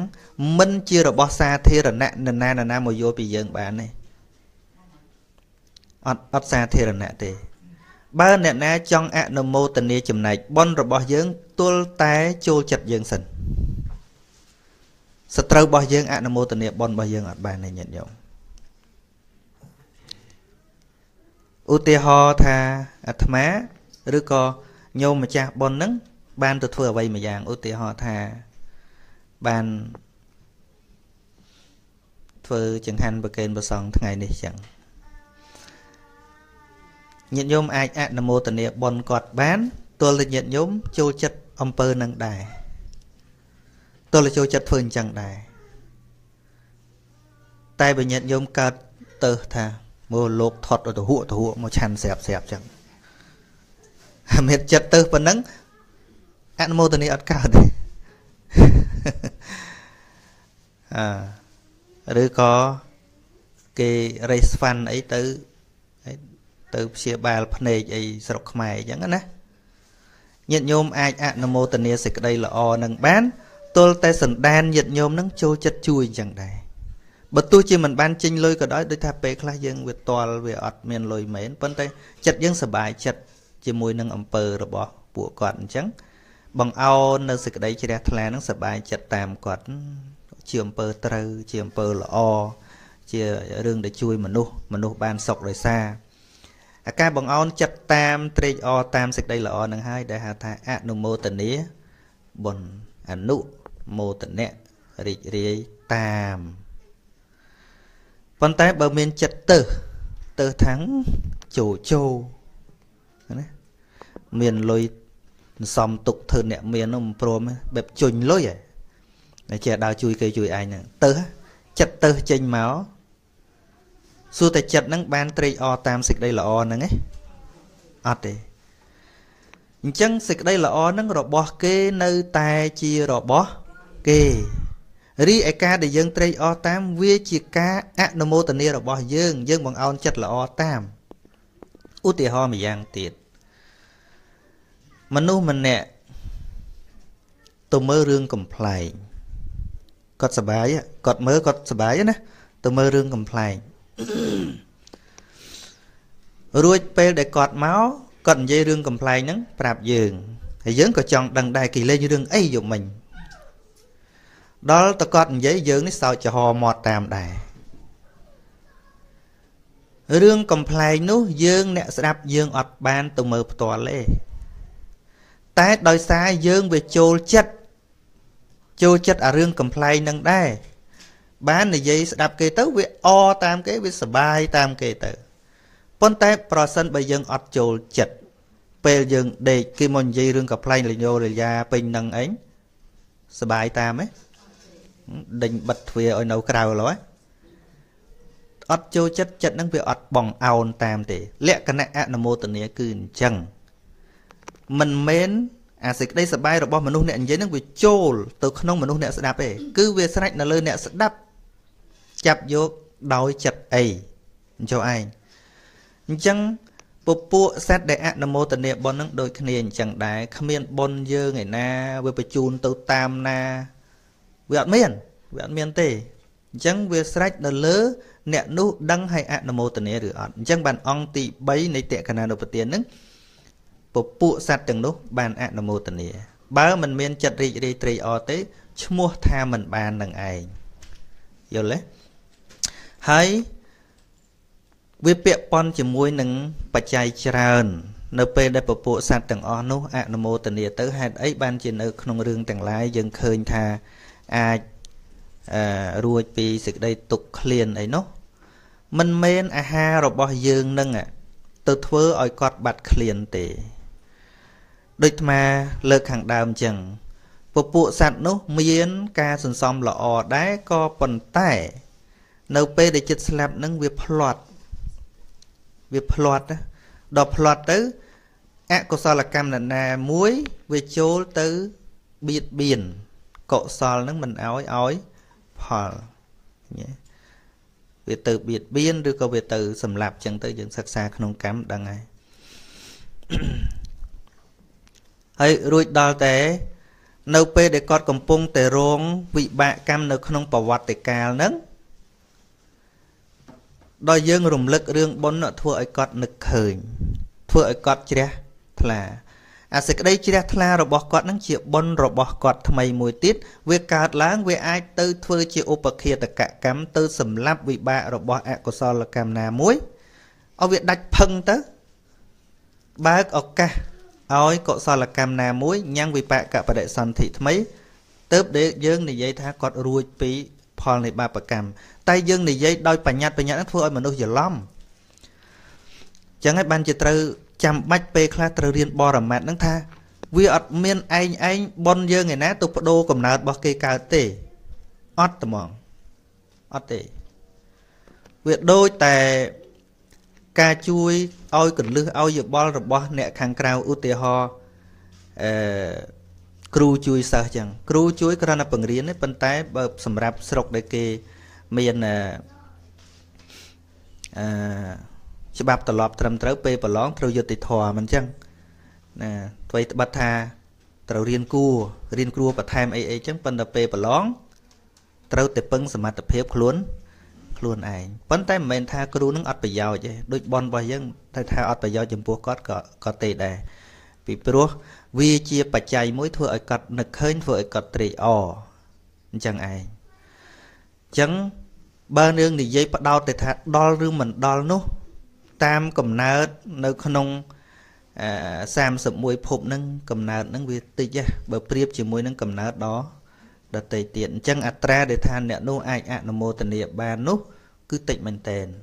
មិនជារបស់សាធារណៈនរណាមកយកពីយើងបានទេអត់សាធារណៈទេបើអ្នកណាចង់អនុមោទនាចំណែកបុណ្យរបស់យើងទល់តែចូលចិត្តយើងសិនសត្រូវរបស់យើងអនុមោទនាបុណ្យរបស់យើងអត់បានទេញាតិញោមឧទាហរណ៍ថាអាត្មាឬក៏ញោមម្ចាស់បុណ្យហ្នឹងបានទៅធ្វើអ្វីមួយយ៉ាងឧទាហរណ៍ថាបានធ្វើចង្ហាន់ប្រគេនព្រះសង្ឃថ្ងៃនេះចឹងញាតិញោមអាចអនុមោទនាបុណ្យគាត់បានទល់តែញាតិញោមចូលចិត្តអំពើនឹងដែរទល់តែចូលចិត្តធ្វើអញ្ចឹងដែរតែបើញាតិញោមកើតទៅថាមើលលោកថត់ទៅហួកមកឆាន់ស្រាប់ចឹងមានចិត្តទៅប៉ុណ្ណឹងអនុមោទនាអត់កើតទេឬក៏គេរេស្វ៉ាន់អីទៅព្យាបាលភ្នែកអីស្រុកខ្មែរអញ្ចឹងណាញាតិញោមអាចអនុមោទនាសេចក្តីល្អនឹងបានទល់តែសន្តានញាតិញោមនឹងចូលចិត្តជួយអញ្ចឹងដែរបើទោះជាមិនបានចេញលុយក៏ដោយដូចថាពេលខ្លះយើងវាតល់វាអត់មានលុយមែនប៉ុន្តែចិត្តយើងសប្បាយចិត្តជាមួយនឹងអំពើរបស់ពួកគាត់អញ្ចឹងបង្អោននៅសេចក្តីជ្រះថ្លានឹងសប្បាយចិត្តតាមគាត់ជាអំពើត្រូវជាអំពើល្អជារឿងដែលជួយមនុស្សបានសុខដោយសារអាការបង្អោនចិត្តតាមត្រេកអរតាមសេចក្តីល្អនឹងហើយដែលហៅថាអនុមោទនាបុណ្យអនុមោទនៈរីករាយតាម ប៉ុន្តែបើមានចិត្តទៅថាំងចូលណាមានលុយសំទុកធ្វើអ្នកមាននោះមិនព្រមបែបជុញលុយតែចេះដើរជួយគេជួយឯងហ្នឹងទៅចិត្តទៅចេញមកសួរតែចិត្តហ្នឹងបានត្រេកអរតាមសេចក្តីល្អហ្នឹងឯងអត់ទេអញ្ចឹងសេចក្តីល្អហ្នឹងរបស់គេនៅតែជារបស់គេរីឯការដែលយើងត្រេកអរតាមវាជាការអនុមោទនារបស់យើងបង្អោនចិត្តល្អតាមឧទាហរណ៍ម្យ៉ាងទៀតមនុស្សម្នាក់ទៅមើលរឿងកំ pl ែងគាត់សប្បាយគាត់មើលគាត់សប្បាយណាទៅមើលរឿងកំ pl ែងរួចពេលដែលគាត់មកគាត់និយាយរឿងកំ pl ែងហ្នឹងប្រាប់យើងហើយយើងក៏ចង់ដឹងដែរគេលេងរឿងអីយកមិញដល់តគាត់និយាយយើងនេះសើចចំហមាត់តាមដែររឿងកំ pl ែងនោះយើងអ្នកស្ដាប់យើងអត់បានទៅមើលផ្ទាល់ទេតែដោយសារយើងវាចូលចិត្តអារឿងកំ pl ែងនឹងដែរបាននិយាយស្ដាប់គេទៅវាអតាមគេវាសបាយតាមគេទៅប៉ុន្តែប្រសិនបើយើងអត់ចូលចិត្តពេលយើងដេកគេមកនិយាយរឿងកំ pl ែងលញោរយ៉ាពេញនឹងអីសបាយតាមហ៎ដេញបិទទ្វារឲ្យនៅក្រៅឡើយអត់ចូលចិត្តហ្នឹងវាអត់បងអោនតាមទេលក្ខណៈអនុមោទនាគឺអញ្ចឹងមិនមែនអាសេចក្តីសប្បាយរបស់មនុស្សអ្នកនិយាយហ្នឹងវាចូលទៅក្នុងមនុស្សអ្នកស្ដាប់ទេគឺវាស្រេចនៅលើអ្នកស្ដាប់ចាប់យកដោយចិត្តអីអញ្ចឹងឯងអញ្ចឹងពពួកសត្វដែលអនុមោទនាបុណ្យហ្នឹងដូចគ្នាអញ្ចឹងដែរគ្មានបុណ្យយើងឯណាវាបញ្ជូនទៅតាមណាវាអត់មានទេអញ្ចឹងវាស្រេចនៅលើអ្នកនោះដឹងឲ្យអនុមោទនាឬអត់អញ្ចឹងបានអង្គទី3នៃតក្កណានុបទានហ្នឹងពពួកសត្វទាំងនោះបានអនុមោទនាបើមិនមានចិត្តរីករាយត្រេកអរទេឈ្មោះថាមិនបាននឹងឯងយល់ទេហើយវាពាក់ព័ន្ធជាមួយនឹងបច្ច័យច្រើននៅពេលដែលពពួកសត្វទាំងអស់នោះអនុមោទនាទៅហេតុអីបានជានៅក្នុងរឿងទាំងឡាយយើងឃើញថាអាចរួចពីសេចក្តីទុក្ខឃ្លានអីនោះមិនមែនអាហាររបស់យើងនឹងទៅធ្វើឲ្យគាត់បាត់ឃ្លានទេដូចអាលើកខាងដើមអញ្ចឹងពពួកសត្វនោះមានការសន្សំល្អដែរក៏ប៉ុន្តែនៅពេលដែលចិត្តស្លាប់នឹងវាផ្លាត់ដល់ផ្លាត់ទៅអកុសលកម្មណាមួយវាចូលទៅបៀតបៀនកុសលនឹងមិនឲ្យផលវាទៅបៀតបៀនឬក៏វាទៅសម្លាប់ចឹងទៅយើងសិក្សាក្នុងកម្មដឹងហើយរួចដល់តែនៅពេលដែលគាត់កំពុងតែរងវិបាកកម្មនៅក្នុងប្រវត្តិកាលហ្នឹងដល់យើងរំលឹករឿងបុណ្យធ្វើឲ្យគាត់នឹកឃើញធ្វើឲ្យគាត់ជ្រះថ្លាអាសេចក្តីជ្រះថ្លារបស់គាត់នឹងជាបុណ្យរបស់គាត់ថ្មីមួយទៀតវាកើតឡើងវាអាចទៅធ្វើជាឧបឃាតកកម្មទៅសម្លាប់វិបាករបស់អកុសលកម្មណាមួយឲ្យវាដាច់ផឹងទៅបើកឱកាសឲ្យកុសលកម្មណាមួយញ៉ាំងវិបាកបដិសន្ធិថ្មីទៅដែលយើងនិយាយថាគាត់រួចពីផលនៃបាបកម្មតែយើងនិយាយដោយបញ្ញត្តិហ្នឹងធ្វើឲ្យមនុស្សច្រឡំចឹងហើយបានជាត្រូវចាំបាច់ពេលខ្លះត្រូវរៀនបរមត្តហ្នឹងថាវាអត់មានឯងប៉ុនយើងឯណាទៅបដូរកំណើតរបស់គេកើតទេអត់ត្មងអត់ទេវាដូចតែការជួយឲ្យកលឹះឲ្យយោបល់របស់អ្នកខាងក្រៅឧទាហរណ៍គ្រូជួយសិស្សចឹងគ្រូជួយគ្រាន់តែបង្រៀនទេប៉ុន្តែបើសម្រាប់ស្រុកដែលគេមានច្បាប់ត្រឡប់ត្រឹមត្រូវពេលប្រឡងត្រូវយុត្តិធម៌មិនចឹងណាអ្វីត្បិតថាត្រូវរៀនគ្រូបន្ថែមអីចឹងប៉ុន្តែពេលប្រឡងត្រូវតែពឹងសមត្ថភាពខ្លួនឯងប៉ុន្តែមិនមែនថាគ្រូនឹងអត់ប្រយោជន៍ទេដូចបនរបស់យើងតែថាអត់ប្រយោជន៍ចំពោះគាត់ក៏ទេដែរពីព្រោះវាជាបច្ច័យមួយធ្វើឲ្យគាត់នឹកឃើញធ្វើឲ្យគាត់ត្រេកអរអញ្ចឹងឯងអញ្ចឹងបើយើងនិយាយផ្ដោតទៅថាដល់ឬមិនដល់នោះតាមកំណើតនៅក្នុង31ភពហ្នឹងកំណើតហ្នឹងវាតិចបើប្រៀបជាមួយនឹងកំណើតដតេទៀតអញ្ចឹងអត្រាដែលថាអ្នកនោះអាចអនុមោទនាបាននោះ cứ tịnh mình tên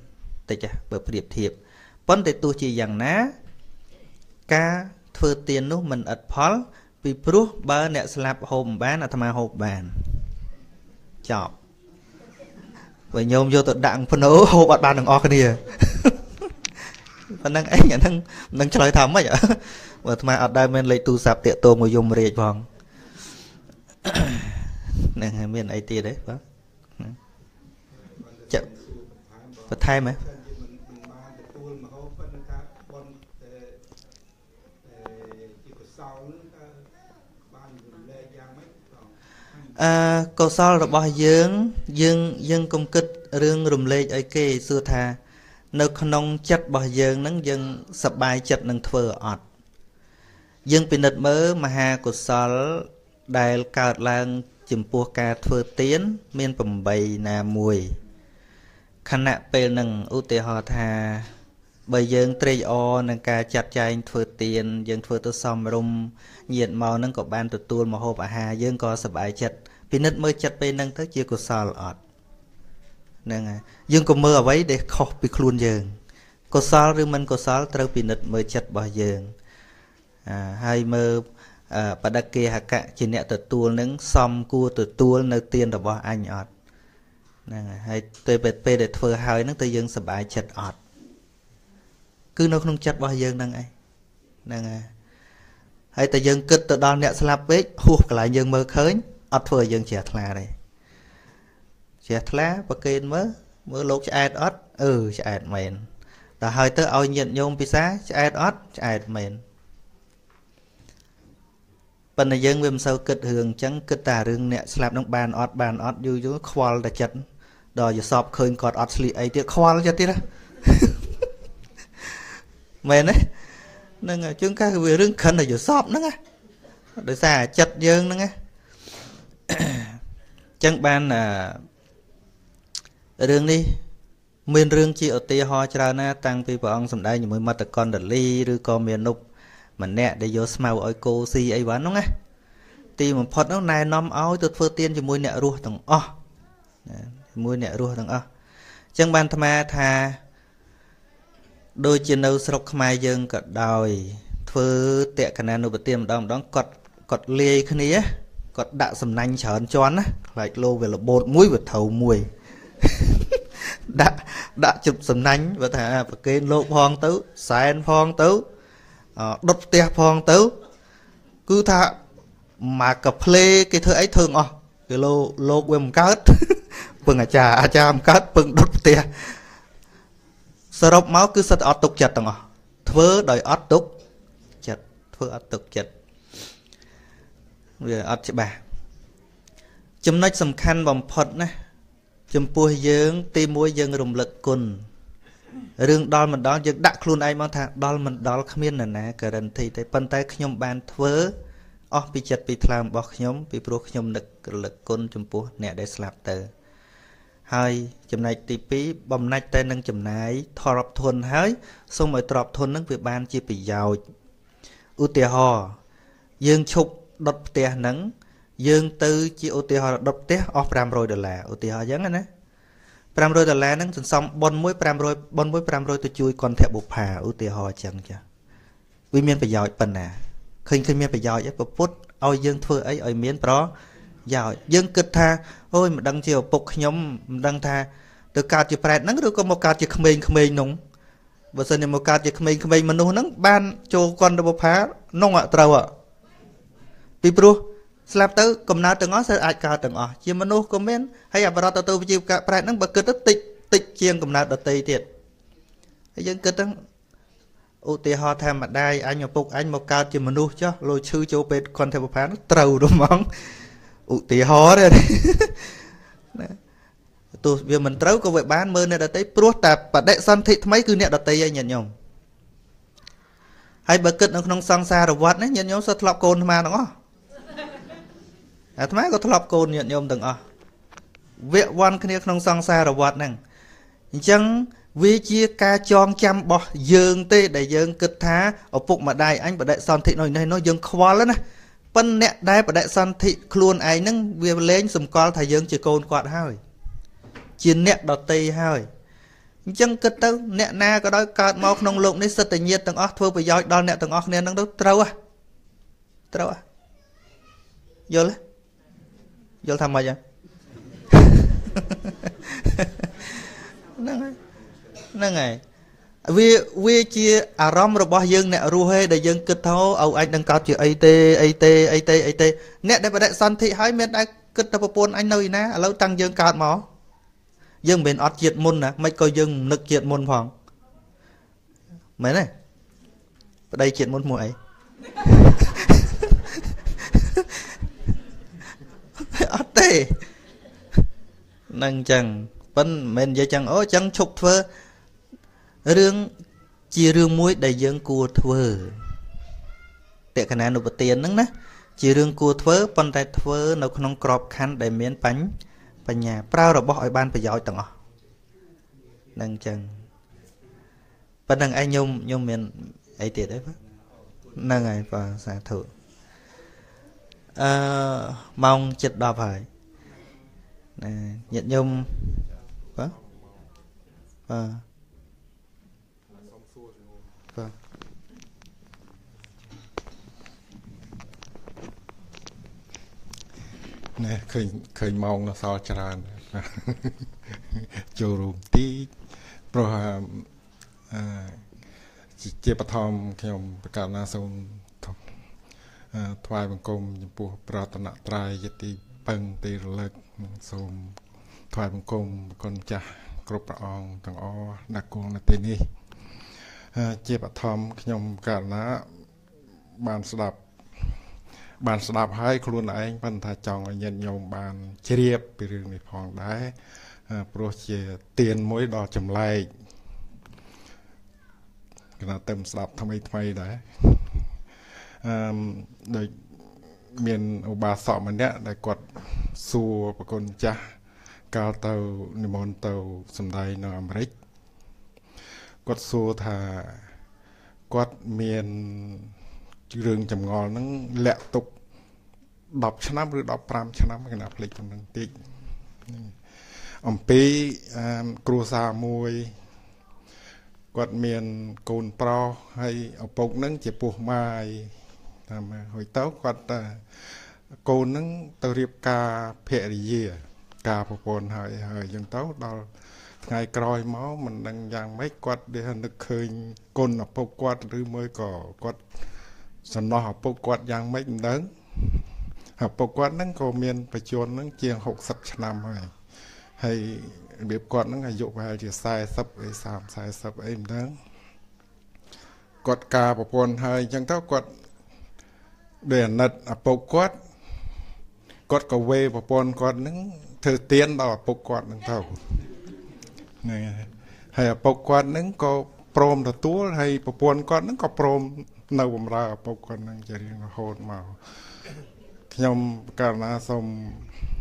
tịnh bởi điệp thiệp vấn đề tu chỉ dạng ná ca thưa tiền lúc mình ật phó vì pruh bơ nẹ slap hôm bán là tham hộp bàn chọc vậy nhôm vô tự đặng phân ố hộp bát bàn đừng o cái nìa phần năng ấy nhận năng trả lời thầm ấy vậy và tham ở đây mình lấy tu sạp tiệt tô ngồi dùng riêng vòng năng miền ấy tia đấy vâng chậm và thay mấy câu sau là bao dương công kích rương rùm lê ấy kê xưa thà nơi nông chất bao dương nắng dương sập bài chất nâng thơ ọt dương bị nịch mớ mà hà của sáu đài cao lang chìm pua ca thơ tiến miên bầm bầy nà mùi khăn nạ bê nâng ưu tì họ thà bởi dương trê o nâng ca chặt chanh thơ tiền dương thơ tư xóm rung nhiệt màu nâng có ban tụt tuôn mà hộp à hà dương có sập bài chất vì nít mới chặt bê nâng tới chia của sáu ọt nâng dương có mơ ở vậy để khóc bị khuôn dương có sáu rư mình có sáu trâu vì nít mới chặt bỏ dương hay mơ bà đắc kê hạ cạ chỉ nẹ tụt tuôn nâng xóm cua tụt tuôn nơi tiền là bỏ anh ọt hay tôi bệt bê để thơ hơi nâng tới dương sập bài chặt ọt cứ nó không chặt bỏ dương nâng ấy nâng hay tại dương kích tự đo nẹ slap bếch hụt cả lại dương mơ khơi ọt thơ dương chẹt là đây chẹt lá và kênh mơ lột cho ai ọt cho ai mền là hơi tới ôi nhận nhôm bị xá cho ai ọt cho ai mền phần này dân viêm sâu kịch hưởng chẳng kịch tà rừng nẹ slap nông bàn ọt dù khoal đã chật đòi giờ sọp khơi cọt ọt sli ấy tiết khoal cho tiết đó mền đấy nên chúng ta về rừng khẩn là giờ sọp nữa nghe để xa chật dân nữa nghe chẳng ban là rừng đi miền rừng chỉ ở tây ho cho na tăng vì bọn sầm đây những mới mặt con đợt ly rồi con miền nục mà nè để vô smell ở cô si ấy bán đúng không thì một phật nó này nóm áo từ phơi tiên cho môi nè ruột thằng môi nè ruột thằng chẳng ban tham tha đôi chân đâu sọc mai dương cật đòi phơi tệ cái này nó bật tiền đón cọt lia cái này cọt đạ sầm nanh chởn choán á lại lô về là bột muối và thầu mùi đã chụp sầm nanh và thà và kê lô phong tứ sàn phong tứ đốt tia phong tứ cứ thà mà cặp play cái thứ ấy thường cái lô quên cát bưng cha cát bưng đốt tia sờ rộp máu cứ sờ ọt tục chặt tầng thưa đòi ọt tục chặt thưa ọt tục chặt về ọt chị bà chấm nói sầm khăn bằng phật nè chấm pui dương tim mũi dương rùng lực cồn rương đo mình đó dương đặt luôn ai mang thà đo mình đó không biết là nè cái lần thì tại bàn tay nhom bàn thưa bị chặt bị làm bọc nhom bị pro nhom lực cồn chấm pui nè để slap từ hai chấm này tí pí bầm nách tên nâng chấm này thọp thuần hơi xong rồi thọp thuần nâng việc ban chỉ bị giàu ưu tìa hò dương chụp đột tìa nắng dương tư chỉ ưu tìa hò đột tìa $500 ưu tìa hò giống này nè $500 nâng xong bon muối $500 tôi chui còn thẹp bột hà ưu tìa hò chẳng chả vì miền phải giàu phần nè khi miền phải giàu ấy có phút ôi dương thưa ấy ở miền đó giàu dương kịch tha ôi mà đăng chiều bục nhóm đăng tha từ cao chiều phải nắng được có một cao chiều khmênh núng và giờ này một cao chiều khmênh mà nung nắng ban cho con đâu phá nông ạ trâu ạ vì pro slap tới cầm nào từng ngó sẽ ai cao từng chỉ mà nung comment hay là vào tôi chiều cả phải nắng bật kịch rất tịch chiên cầm nào đợt tây thiệt dương kịch đó ô tê ho tham mà đai anh nhập bục anh một cao chiều mà nung cho lôi chư cho bên con theo phá nó trâu đúng không tí hó đây tôi vì mình trấu có vậy bán mơ này đã tới pro tạp và đệ son thị mấy cứ nè đặt tay anh nhận nhung hay bật kịch nó không sang xa rồi vặt đấy nhận nhung sao thọp côn mà đúng không mấy có thọp côn nhận nhung từng việc quan cái không sang xa rồi vặt này chẳng vì chia ca chọn chăm bỏ dương tê để dương kịch thá ở phục mà đai anh và đệ son thị này nó dương khoa lắm này phân nè đai và đại san thị luôn ai nâng về lên sầm con thầy dương chỉ côn quạt hơi chiến nè đọt tây hơi Chẳng kết tao nẹ na có đói cạt máu nông lục này sật tự nhiệt tầng óc thua bởi dõi đo nẹ tầng óc nè nâng đâu trâu à vô lấy vô thăm mà vậy nâng ngày vì chia à rõm rồi bỏ dương nẹ ru hê để dương kết thấu âu anh đang cắt chữ ai tê nẹ để bà đại sân thị hai mét đã kết thấu bồn anh nơi ná lâu tăng dương cạt máu dương bên ọt chiết môn nè mấy coi dương nực chiết môn phòng mấy này ở đây chiết môn muội ọt tê nâng chẳng phân mình giờ chẳng ố chẳng chụp thơ rương chia rương muối đầy dương cua thơ tệ khả năng nộp tiền nâng ná chia rương cua thơ phân tay thơ nó không crop khăn đầy miếng bánh nhà prao rồi bỏ ban phải giỏi tầng nâng chân và nâng ai nhung miền ấy tiệt đấy nâng ai và xả thử mong chết đo phải nhận nhung vâng nè khơi mong là sao tràn châu rùm tí rồi chia bát thom khi ông cả na sông thoại bằng công bộ pratana trai tí bằng tí lực sông thoại bằng công con cha cướp ong thằng o đặc cuồng là tên đi chia bát thom khi ông cả na bàn sập bàn sạpให้ครูนายพันธะจองยันยมบานเชียบไปเรื่องในพองได้โปรเจเตียนมวยดอกจำไรขณะเต็มสลับทำไมได้โดยเมียนอุบาสอบมันเนี้ยได้กดสู้ประกนจ้ากาวเตานิมนต์เตาสมได้ในอเมริกกดสู้ท่ากดเมียนเรื่องจำงอนั้นแหละตุกดอกชนะหรือดอกปรามชนะขนาดพลิกจำนวนติกปีครูสามวยกดเมียนกูนปลอให้เอาปกนั้นจะปลูกไม้ทำหอยเต้ากดกูนนั้นตัวเรียบกาเพรีเยกาปนหอยยังเต้าดอกไงกรอยม้อมันดังยังไม่กดเดี๋ยวนึกเคยกูนเอาปกกดหรือเมื่อก่อกดสนอหอบปกวดยังไม่เดินหอบปกวดนั่งก็เมียนไปจนนั่งเจียง60 ชนำให้เบียบกวดนั่งอายุไปจะใส่ซับไอ้3 ใส่ซับไอ้เดินกดกาปปนให้ยังเท่ากดเดือนนัดปกวดกดก็เวปปนกดนั่งเธอเตียนต่อปกวดนั่งเท่านี่ให้ปกวดนั่งก็โปรมตัวตัวให้ปปนกดนั่งก็โปรมនៅបំរើឪពុកគាត់នឹងជារៀងរហូតមកខ្ញុំករណីសូម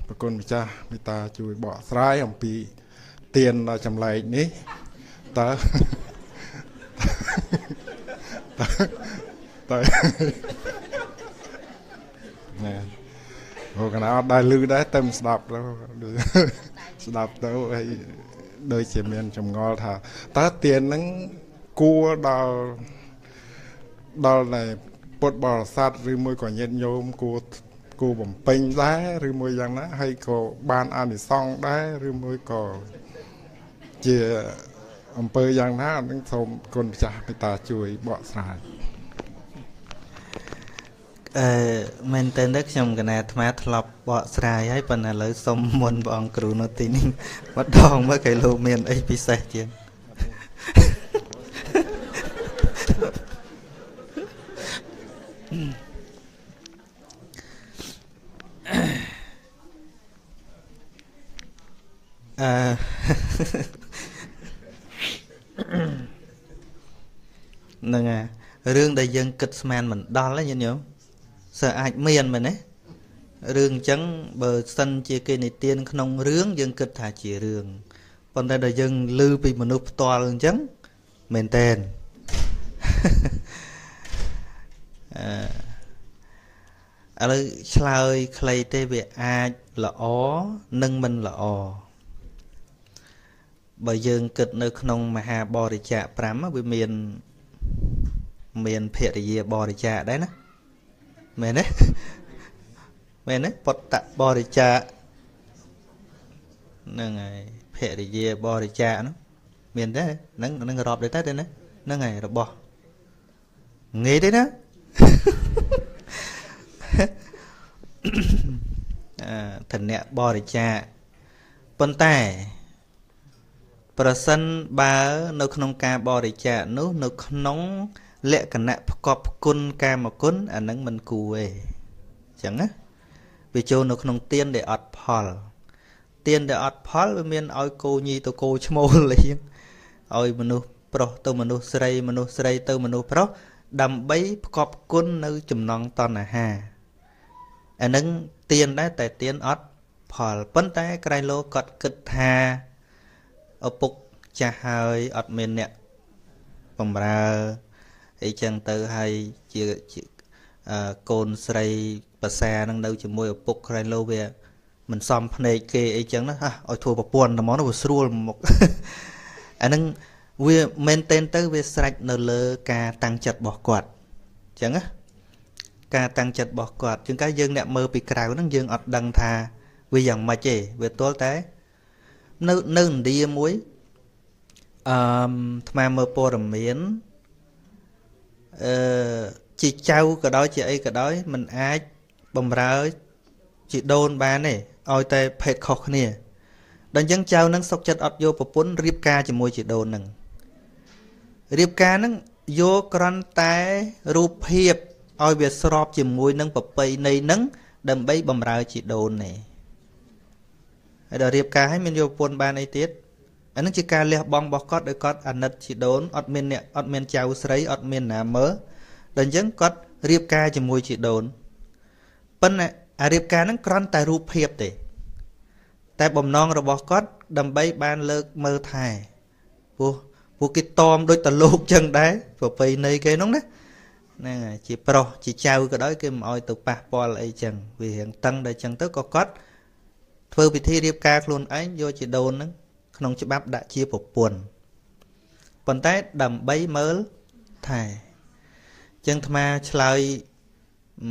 ប្រគុណម្ចាស់មេត្តាជួយបកស្រាយអំពីទានដល់ចម្លែកនេះតើណែអូកណ្ដាលដែរលឺដែរតែមិនស្ដាប់ទៅស្ដាប់ទៅហើយដូចជាមានចម្ងល់ថាតើទានហ្នឹងគួរដល់ในពុទ្ធបរិស័ទឬមួយក៏ញាតិញោមគួរបំពេញដែរឬមួយយ៉ាងណាហើយក៏បានអានិសង្សដែរឬមួយក៏ជាអំពើយ៉ាងណានឹងសូមគុណម្ចាស់មេត្តាជួយបកស្រាយមែនតើខ្ញុំកណាអាត្មាធ្លាប់បកស្រាយហើយប៉ុន្តែឥឡូវសុំមុនព្រះអង្គគ្រូនៅទីនេះម្ដងមើលគេលោកមានអីពិសេសជាងនឹងរឿងដែលយើងគិតស្មានមិនដល់ទេញាតិញោមសើអាចមានមែនទេរឿងអញ្ចឹងបើសិនជាគេនិទានក្នុងរឿងយើងគិតថាជារឿងប៉ុន្តែដល់យើងឮពីមនុស្សផ្ទាល់អញ្ចឹងមែនតើឥឡូវឆ្លើយខ្លីទេវាអាចល្អនិងមិនល្អ បើយើងគិតនៅក្នុងមហាបរិច្ចាគ5វាមានភរិយាបរិច្ចាគដែរណាមែនទេមែនទេពុទ្ធបរិច្ចាគហ្នឹងហើយភរិយាបរិច្ចាគនោះមានទេហ្នឹងរាប់ដែរទេណាហ្នឹងហើយរបស់ងាយទេណាធនៈបរិច្ចាគប៉ុន្តែប្រសិនបើនៅក្នុងការបរិច្ចាគនោះនៅក្នុងលក្ខណៈផ្គប់ផ្គុណកាមគុណអានឹងមិនគួរទេអញ្ចឹងណាវាចូលនៅក្នុងទានដែលអត់ផលទានដែលអត់ផលវាមានឲ្យគោញីទៅគោឈ្មោលអីឲ្យមនុស្សប្រុសទៅមនុស្សស្រីមនុស្សស្រីទៅមនុស្សប្រុសដើម្បីផ្គប់ផ្គុណនៅចំណងតណ្ហាអានឹងទានដែរតែទានអត់ផលប៉ុន្តែក្រៃលោគាត់គិតថាឪពុកចាស់ហើយអត់មានអ្នកបំរើអីចឹងទៅហើយជាកូនស្រីប្រសានឹងនៅជាមួយឪពុកក្រៃលោវាមិនសមភ្នែកគេអីចឹងណាឲ្យធ្វើប្រពន្ធតែមកនោះវាស្រួលមកអានឹងវាមែនតែនទៅវាស្រេចនៅលើការតាំងចិត្តរបស់គាត់អញ្ចឹងណាការតាំងចិត្តរបស់គាត់ជាងកាលយើងអ្នកមើលពីក្រៅហ្នឹងយើងអត់ដឹងថាវាយ៉ាងម៉េចទេវាទល់តែនៅឥណ្ឌាមួយថ្មមើលព័ត៌មានជាចៅក៏ដោយជាអីក៏ដោយมันអាចបំរើជីដូនបានទេឲ្យតែភេទខុសគ្នាដល់អញ្ចឹងចៅនឹងសុកចិត្តអត់យកប្រពន្ធរៀបការជាមួយជីដូននឹងរៀបការនឹងយកគ្រាន់តែរូបភាពឲ្យវាស្របជាមួយនឹងប្រពៃណីនឹងដើម្បីបំរើជីដូននេះហើយដល់រៀបការឲ្យមានយកប្រពន្ធបានអីទៀតអានឹងជាការលះបង់របស់គាត់ដោយគាត់អាណិតជីដូនអត់មានអ្នកអត់មានចៅស្រីអត់មានណាមើលដល់អញ្ចឹងគាត់រៀបការជាមួយជីដូនប៉ុន្តែអារៀបការហ្នឹងគ្រាន់តែរូបភាពទេតែបំណងរបស់គាត់ដើម្បីបានលើកមើលថែពួកគេតอมដូចតលោកចឹងដែរប្រពៃណីគេហ្នឹងណាហ្នឹងហើយជាប្រុសជាចៅក៏ដោយគេមិនអោយទៅប៉ះពាល់អីចឹងវារៀងតឹងដល់ចឹងទៅក៏គាត់ធ្វើពិធីរៀបការខ្លួនឯងយកជីដូនហ្នឹងក្នុងច្បាប់ដាក់ជាប្រពន្ធប៉ុន្តែដើម្បីមើលថែចឹងអាត្មាឆ្លើយ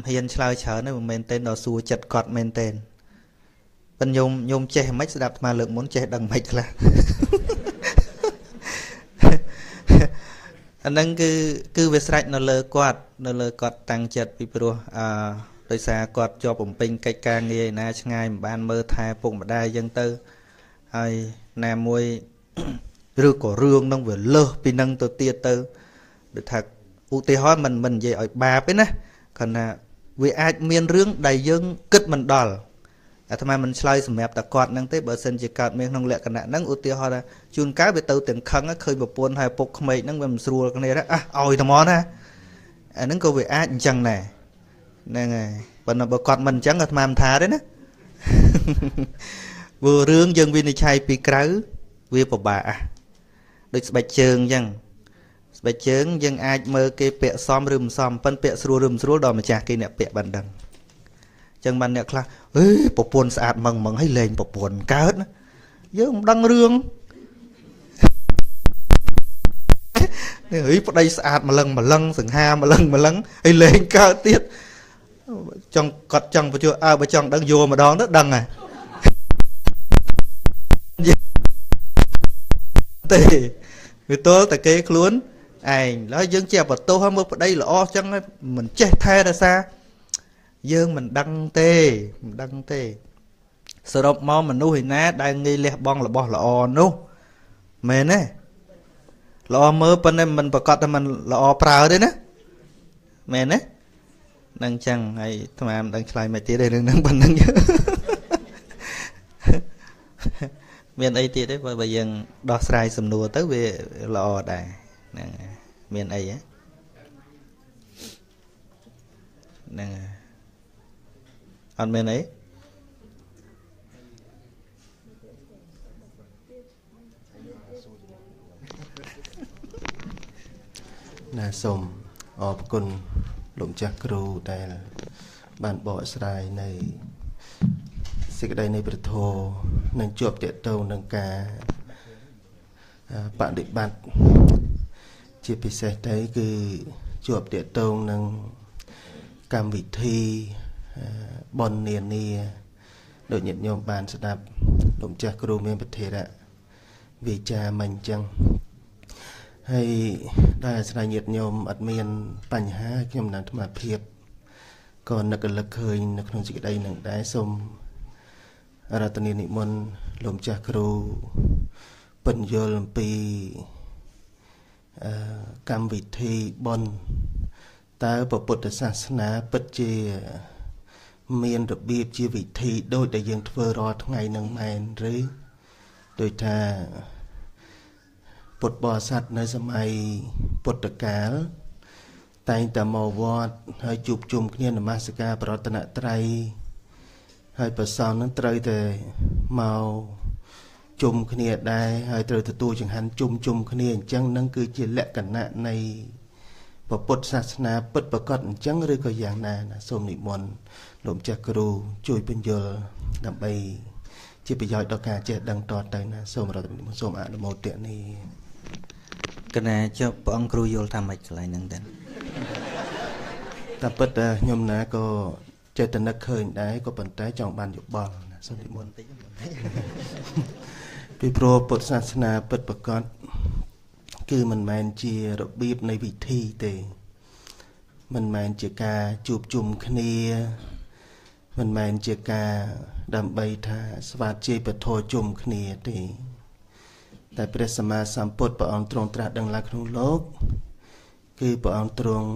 ហ៊ានឆ្លើយច្រើនហ្នឹងមិនមែនទេដល់សួរចិត្តគាត់មែនទេប៉ុន្តែញោមចេះមិនស្ដាប់អាត្មាលើកមុនចេះដឹងមិនខ្លះអាហ្នឹងគឺវាស្រេចនៅលើគាត់តាំងចិត្តពីព្រោះដោយសារគាត់ជាប់បំពេញកិច្ចការងារណាឆ្ងាយមិនបានមើលថែពុកម្ដាយចឹងទៅហើយណាមួយឬក៏រឿងហ្នឹងវាលើសពីហ្នឹងទៅទៀតទៅដូចថាឧទាហរណ៍មិននិយាយឲ្យបាបទេណាគ្រាន់ថាវាអាចមានរឿងដែលយើងគិតមិនដល់អាត្មាមិនឆ្លើយសម្រាប់តែគាត់ហ្នឹងទេបើសិនជាកើតមានក្នុងលក្ខណៈហ្នឹងឧទាហរណ៍ថាជួនកាលវាទៅទាំងខឹងឃើញប្រពន្ធហើយពុកក្មេកហ្នឹងវាមិនស្រួលគ្នាទេឲ្យតែមកណាអាហ្នឹងក៏វាអាចអញ្ចឹងដែរហ្នឹងហើយប៉ុន្តែបើគាត់មិនអញ្ចឹងអាត្មាមិនថាទេណាព្រោះរឿងយើងវិនិច្ឆ័យពីក្រៅវាពិបាកដូចស្បែកជើងអញ្ចឹងស្បែកជើងយើងអាចមើលគេពាក់សមឬមិនសមប៉ុន្តែពាក់ស្រួលឬមិនស្រួលដល់ម្ចាស់គេអ្នកពាក់បានដឹងអញ្ចឹងបានអ្នកខ្លះប្រពន្ធស្អាតម៉ងឲ្យលេងប្រពន្ធកើតណាយើងមិនដឹងរឿងនេះប្តីស្អាតម្លឹងសង្ហាម្លឹងឲ្យលេងកើតទៀតចង់គាត់ចង់បញ្ជូបើចង់ដឹងយកម្ដងទៅដឹងហើយទេវាទល់តែគេខ្លួនឯងហើយយើងជាបន្ទោសឲ្យមើលប្តីល្អចឹងមិនចេះថែរក្សាយើងមិនដឹងទេសរុបមកមនុស្សឯណាដែលងាយលះបង់របស់ល្អនោះមែនទេល្អមើលប៉ុន្តែមិនប្រកាសថាมันល្អប្រើទេណាមែនទេនឹងចឹងហើយអាត្មាមិនដឹងឆ្លើយមិនទៀតទេរឿងហ្នឹងប៉ុណ្្នឹងមានអីទៀតទេបើយើងដោះស្រាយសំណួរទៅវាល្អដែរហ្នឹងមានអីហ្នឹងអត់មានអីណាសូមអរគុណលោកម្ចាស់គ្រូដែលបានបកស្រាយនៅសេចក្តីនៃព្រះធម៌នឹងជាប់តេតទៅនឹងការ bạn định bạt chia sẻ tới cứ chuột địa tông năng cam vị thi bon niên ni đội nhận nhôm bàn sẽ đạp động cha kêu miền bát thế ạ vì cha mình chăng hayได้สลายnhiệt nhôm អត់មានបញ្ហាខ្ញុំនឹងអាត្មាភាពក៏នឹកលឹកឃើញនៅក្នុងសេចក្តីនឹងដែរសូមរតនានិមន្តលោកចាស់គ្រូពន្យល់អំពីកម្មវិធីបុណ្យតើពុទ្ធសាសនាពិតជាមានរបៀបជាវិធីដូចដែលយើងធ្វើរាល់ថ្ងៃនឹងមែនឬដូចថាពុទ្ធបរិស័ទនៅសម័យពុទ្ធកាលតែងតែមកវត្តហើយជួបជុំគ្នានមស្ការប្រតនត្រ័យហើយប្រសងនឹងត្រូវតែមកជុំគ្នាដែរហើយត្រូវទទួលចង្ហាន់ជុំគ្នាអញ្ចឹងនឹងគឺជាលក្ខណៈនៃពុទ្ធសាសនាពិតប្រាកដអញ្ចឹងឬក៏យ៉ាងណាសូមនិមន្តលោកម្ចាស់គ្រូជួយពន្យល់ដើម្បីជាប្រយោជន៍ដល់ការចេះដឹងតទៅណាសូមរតនាសូមអនុមោទនាកណាចុះព្រះអង្គគ្រូយល់ថាម៉េចកន្លែងហ្នឹងទៅតែពិតខ្ញុំណាក៏ចេះតែនឹកឃើញដែរក៏ប៉ុន្តែចង់បានយោបល់ណាសូមនិមន្តពីព្រោះពុទ្ធសាសនាពិតប្រាកដគឺមិនមែនជារបៀបនៃវិធីទេមិនមែនជាការជួបជុំគ្នាមិនមែនជាការដើម្បីថាស្វាធ្យាយពធជុំគ្នាទេតែព្រះសម្មាសម្ពុទ្ធព្រះអង្គទ្រង់ត្រាស់ដឹងឡើងក្នុងលោកគឺព្រះអង្គទ្រង់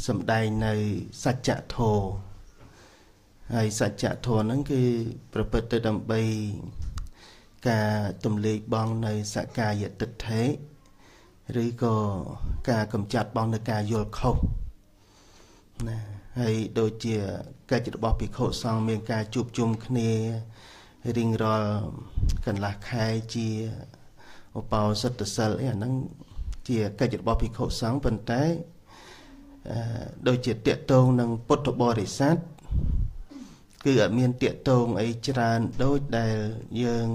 សម្ដែងនៅសច្ចធម៌ហើយសច្ចធម៌ហ្នឹងគឺប្រព្រឹត្តទៅដើម្បីការទម្លាយបង់នៅសក្កាយទិដ្ឋិឬក៏ការកម្ចាត់បង់នៅការយល់ខុសណាហើយដូចជាកិច្ចរបស់ភិក្ខុសង្ឃមានការជួបជុំគ្នារៀងរាល់កន្លះខែជាឧបោសថសិលអាហ្នឹងជាកិច្ចរបស់ភិក្ខុសង្ឃប៉ុន្តែដូចជាតាកតងនឹងពុទ្ធបរិស័ទគឺអត់មានតាកតងអីច្រើនដូចដែលយើង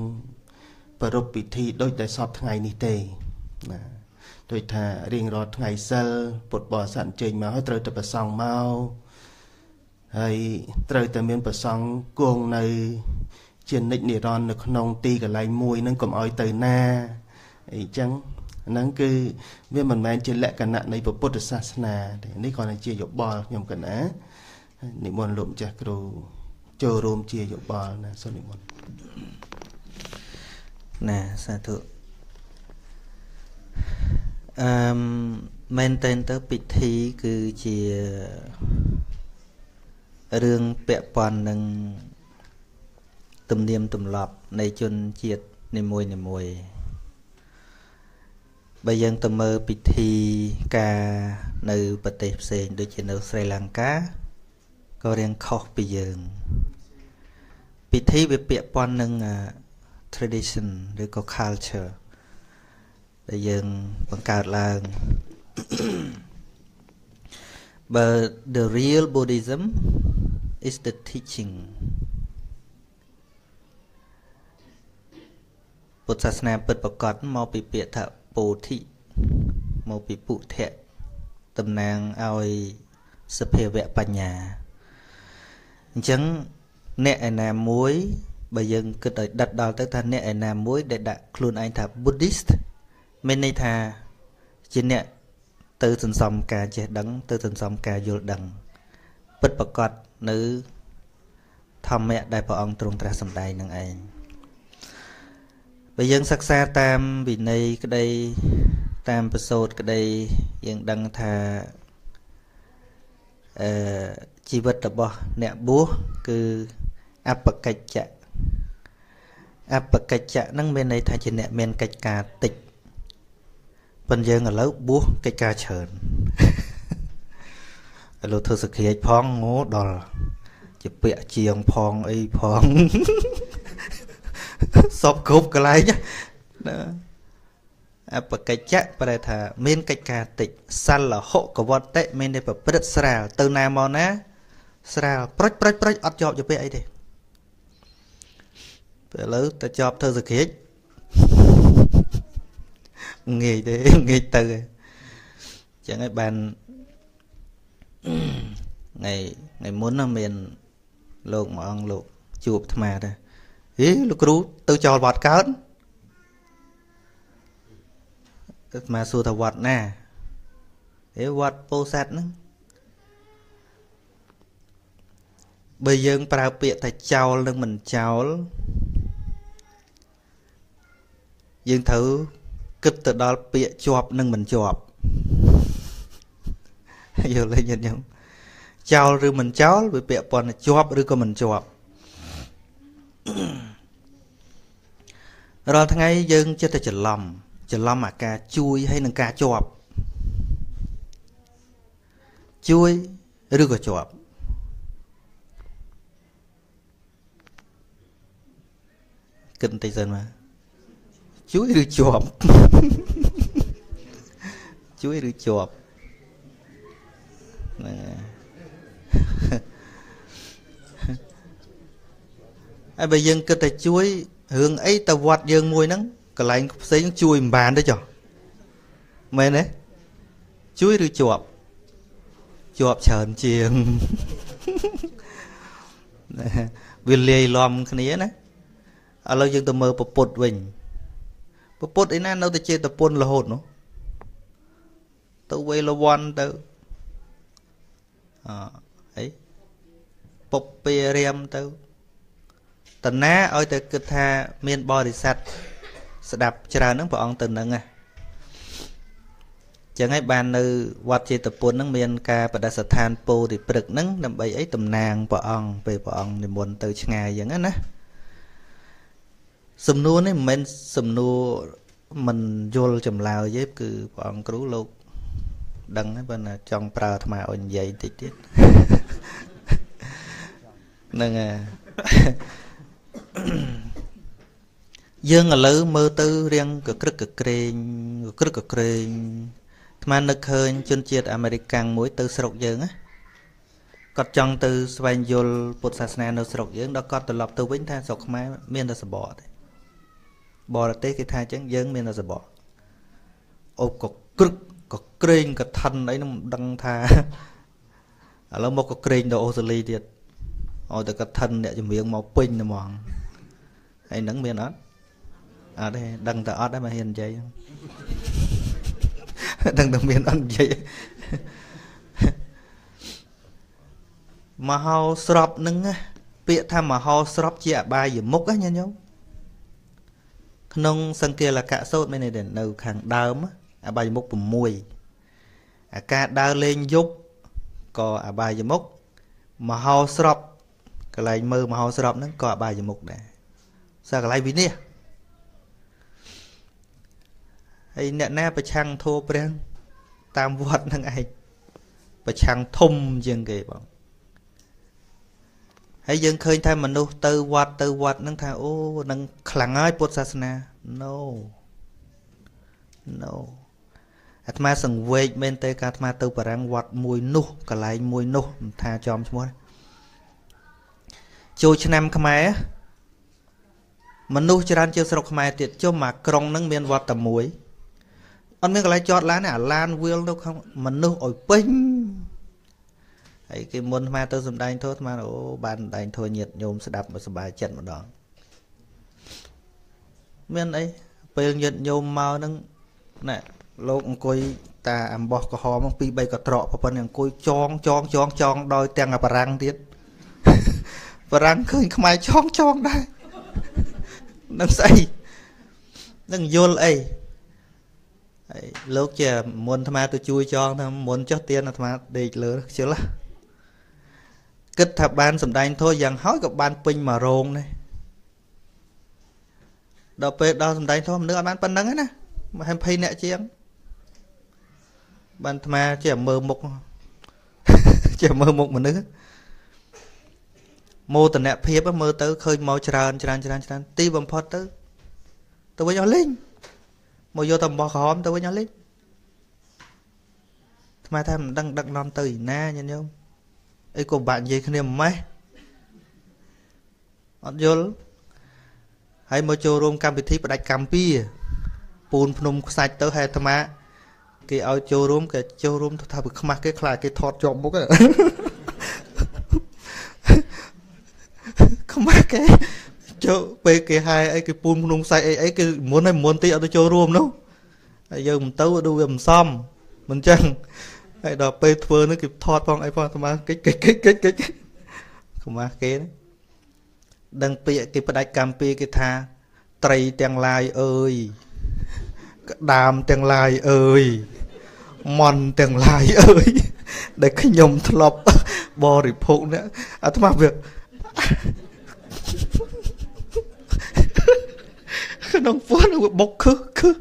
ប្រារព្ធពិធីដូចដែលសពថ្ងៃនេះទេណាដូចថារៀងរាល់ថ្ងៃសិលពុទ្ធបរិស័ទអញ្ជើញមកហើយត្រូវតែប្រសង់មកហើយត្រូវតែមានប្រសង់គង់នៅជានិច្ចនិរន្តរ៍នៅក្នុងទីកន្លែងមួយហ្នឹងកុំឲ្យទៅណាអីចឹងហ្នឹងគឺវាមិនមែនជាលក្ខណៈនៃពុទ្ធសាសនាទេនេះគ្រាន់តែជាយោបល់ខ្ញុំកណានិមន្តលោកម្ចាស់គ្រូចូលរួមជាយោបល់ណាសូមនិមន្តណាសាធុមែនតើទៅពិធីគឺជារឿងពាក់ព័ន្ធនឹងទំនៀមទម្លាប់នៃជនជាតិនីមួយបើយើងទៅមើលពិធីការនៅប្រទេសផ្សេងដូចជានៅស្រីលង្កាក៏រៀងខុសពីយើងពិធីវាពាក់ព័ន្ធនឹង tradition ឬក៏ culture ដែលយើងបង្កើតឡើង but the real Buddhism is the teaching ពុទ្ធសាសនាពិតប្រាកដមកពីពាក្យថាពោធិមកពីពុទ្ធៈតំណាងឲ្យសភាវៈបញ្ញាអញ្ចឹងអ្នកឯណាមួយបើយើងគិតឲ្យដិតដល់ទៅថាអ្នកឯណាមួយដែលដាក់ខ្លួនឯងថា Buddhist មានន័យថាជាអ្នកទៅសន្សំការចេះដឹងទៅសន្សំការយល់ដឹងពិតប្រាកដនៅធម្មៈដែលព្រះអង្គទ្រង់ត្រាស់សម្ដែងនឹងឯងបើយើងសិក្សាតាមវិន័យក្តីតាមប្រសូតក្តីយើងដឹងថាជីវិតរបស់អ្នកបួសគឺអបកិច្ចៈហ្នឹងមានន័យថាជាអ្នកមានកិច្ចការតិចប៉ុន្តែយើងឥឡូវបួសកិច្ចការច្រើនឥឡូវធ្វើសក្តិផងងោដល់ជាពាក់ជាងផងអីផងសពគ្រប់កន្លែងណាអបកិច្ចៈប្រែថាមានកិច្ចការតិចសលហុកវត្តៈមានតែប្រព្រឹត្តស្រាលទៅណាមកណាស្រាលប្រុចអត់ជាប់ជាពាក្យអីទេពេលឥឡូវតែជាប់ធ្វើសក្តិ ងាយទេងាយទៅចឹងហើយបានថ្ងៃមុនមានលោកមួយអង្គលោកជួបអាត្មាដែរហេលោកគ្រូទៅចោលវត្តកើតអាត្មាសួរថាវត្តណាហេវត្តពោធិ៍សាត់ហ្នឹងបើយើងប្រើពាក្យថាចោលនិងមិនចោលយើងត្រូវគិតទៅដល់ពាក្យជាប់និងមិនជាប់យល់ទេញាតិញោមចោលឬមិនចោលវាពាក្យប៉ុណ្ណឹងជាប់ឬក៏មិនជាប់រាល់ថ្ងៃយើងចិត្តតែច្រឡំអាការជួយហើយនឹងការជាប់ជួយឬក៏ជាប់គិតបន្តិចសិនមកជួយឬជាប់ជួយឬជាប់ហ្នឹងហើយបើយើងគិតតែជួយរឿងអីទៅវត្តយើងមួយហ្នឹងកន្លែងផ្សេងជួយមិនបានទេចុះមែនទេជួយឬជាប់ច្រើនជាងវាលាយឡំគ្នាណាឥឡូវយើងទៅមើលពពុទ្ធវិញពពុទ្ធឯណានៅតែចេតពុនរហូតនោះទៅវេលវ័នទៅអីពុពពេរាមទៅតណាឲ្យតែគិតថាមានបរិស័ទស្ដាប់ច្រើនហ្នឹងព្រះអង្គទៅនឹងណាចឹងហើយបាននៅវត្តចេតពុនហ្នឹងមានការបដិស្ថានពោធិព្រឹកហ្នឹងដើម្បីអីតំណាងព្រះអង្គពេលព្រះអង្គនិមន្តទៅឆ្ងាយចឹងណាសំណួរនេះមិនមែនសំណួរមិនយល់ចម្លើយទេគឺព្រះអង្គគ្រូលោកដឹងហើយបើចង់ប្រើអាត្មាឲ្យនិយាយតិចទៀតហ្នឹងយើងឥឡូវមើលទៅរៀងកក្រឹកកក្រែងអាត្មានឹកឃើញជនជាតិអាមេរិកាំងមួយទៅស្រុកយើងណាគាត់ចង់ទៅស្វែងយល់ពុទ្ធសាសនានៅស្រុកយើងដល់គាត់ត្រឡប់ទៅវិញថាស្រុកខ្មែរមានតែសបកទេបរទេសគេថាអញ្ចឹងយើងមានតែសបកអូក៏ក្រឹកក៏ក្រែងក៏ថិនអីនឹងមិនដឹងថាឥឡូវមកក៏ក្រែងទៅអូស្ត្រាលីទៀតឲ្យតែក៏ថិនអ្នកចម្រៀងមកពេញហ្មងហើយនឹងមានអត់ទេដឹងតែអត់ដែរមកហ៊ាននិយាយដឹងតែមានអត់និយាយមហោស្រពនឹងពាក្យថាមហោស្រពជាអបាយមុខណាញាតិញោមក្នុងសង្គាលកៈសូត្រមានន័យនៅខាងដើមអបាយមុខ6អាការដើរលេងយប់ក៏អបាយមុខមហោស្រពកន្លែងមើលមហោស្រពហ្នឹងក៏អបាយមុខដែរសារកន្លែងវិនិច្ឆ័យហើយអ្នកណាប្រឆាំងធម៌ព្រះតាមវត្តហ្នឹងឯងប្រឆាំងធំជាងគេបងហើយយើងឃើញថាមនុស្សទៅវត្តហ្នឹងថាអូនឹងខ្លាំងហើយពុទ្ធសាសនា no អាត្មាសង្វេគមែនទេការអាត្មាទៅបារាំងវត្តមួយនោះកន្លែងមួយនោះមិនថាចំឈ្មោះចូលឆ្នាំខ្មែរមនុស្សច្រើនជាងស្រុកខ្មែរទៀតជុំមកក្រុងហ្នឹងមានវត្តតែមួយអត់មានកន្លែងចតឡានទេអាឡានវាលនៅខាងមនុស្សឲ្យពេញហើយគេមុនអាត្មាទៅសំដែងធម៌អាត្មាអូបានសំដែងធម៌ញាតិញោមស្ដាប់មកសប្បាយចិត្តម្ដងមានអីពេលញាតិញោមមកហ្នឹងណែលោកអង្គុយតាអំបោះក្រហមហ្នឹង2 3កត្រកប៉ុណ្ណឹងអង្គុយចងដោយទាំងអាបារាំងទៀតបារាំងឃើញខ្មែរចងដែរនឹងស្អីនឹងយល់អីហើយលោកជាមុនអាត្មាទៅជួយចងថាមុនចុះទៀនអាត្មាដេកលើខ្ជិលគិតថាបានសំដែងធម៌យ៉ាងហោចក៏បានពេញ1រោងដែរដល់ពេលដល់សំដែងធម៌មនុស្សអត់បានប៉ុណ្្នឹងទេណា20នាក់ជាងបានអាត្មាជាមើលមុខមនុស្សមោទនភាពមើលទៅឃើញមកច្រើនទីបំផុតទៅវិញអស់លេងមកយកតែអំបោះក្រហមទៅវិញអស់លេងអាត្មាថាមិនដឹងដឹកនាំទៅឯណាញាតិញោមអីក៏បាក់និយាយគ្នាម៉េះអត់យល់ហើយមកចូលរួមកម្មវិធីផ្ដាច់កម្មពី pun phnom sạch tới hai tham á cái ao châu rôm thôi bị khăm cái khai cái thọt chọm bốc á khăm cái châu về cái hai ấy cái pun phnom sạch ấy cái muốn tí ở tôi châu rôm đâu giờ mình tấu đu về mình xóm mình chăng hay đọc bê thưa nó kịp thọt phong ai phong tham á cái khăm cái đấy đăng bịa cái bạch cam pi cái tha tây tiếng lai ơi đàm tiếng lai ơi mòn tiếng lai ơi để cái nhom thọp bò rỉ phụ nữa à thằng việc cái nông phố nó bốc cứ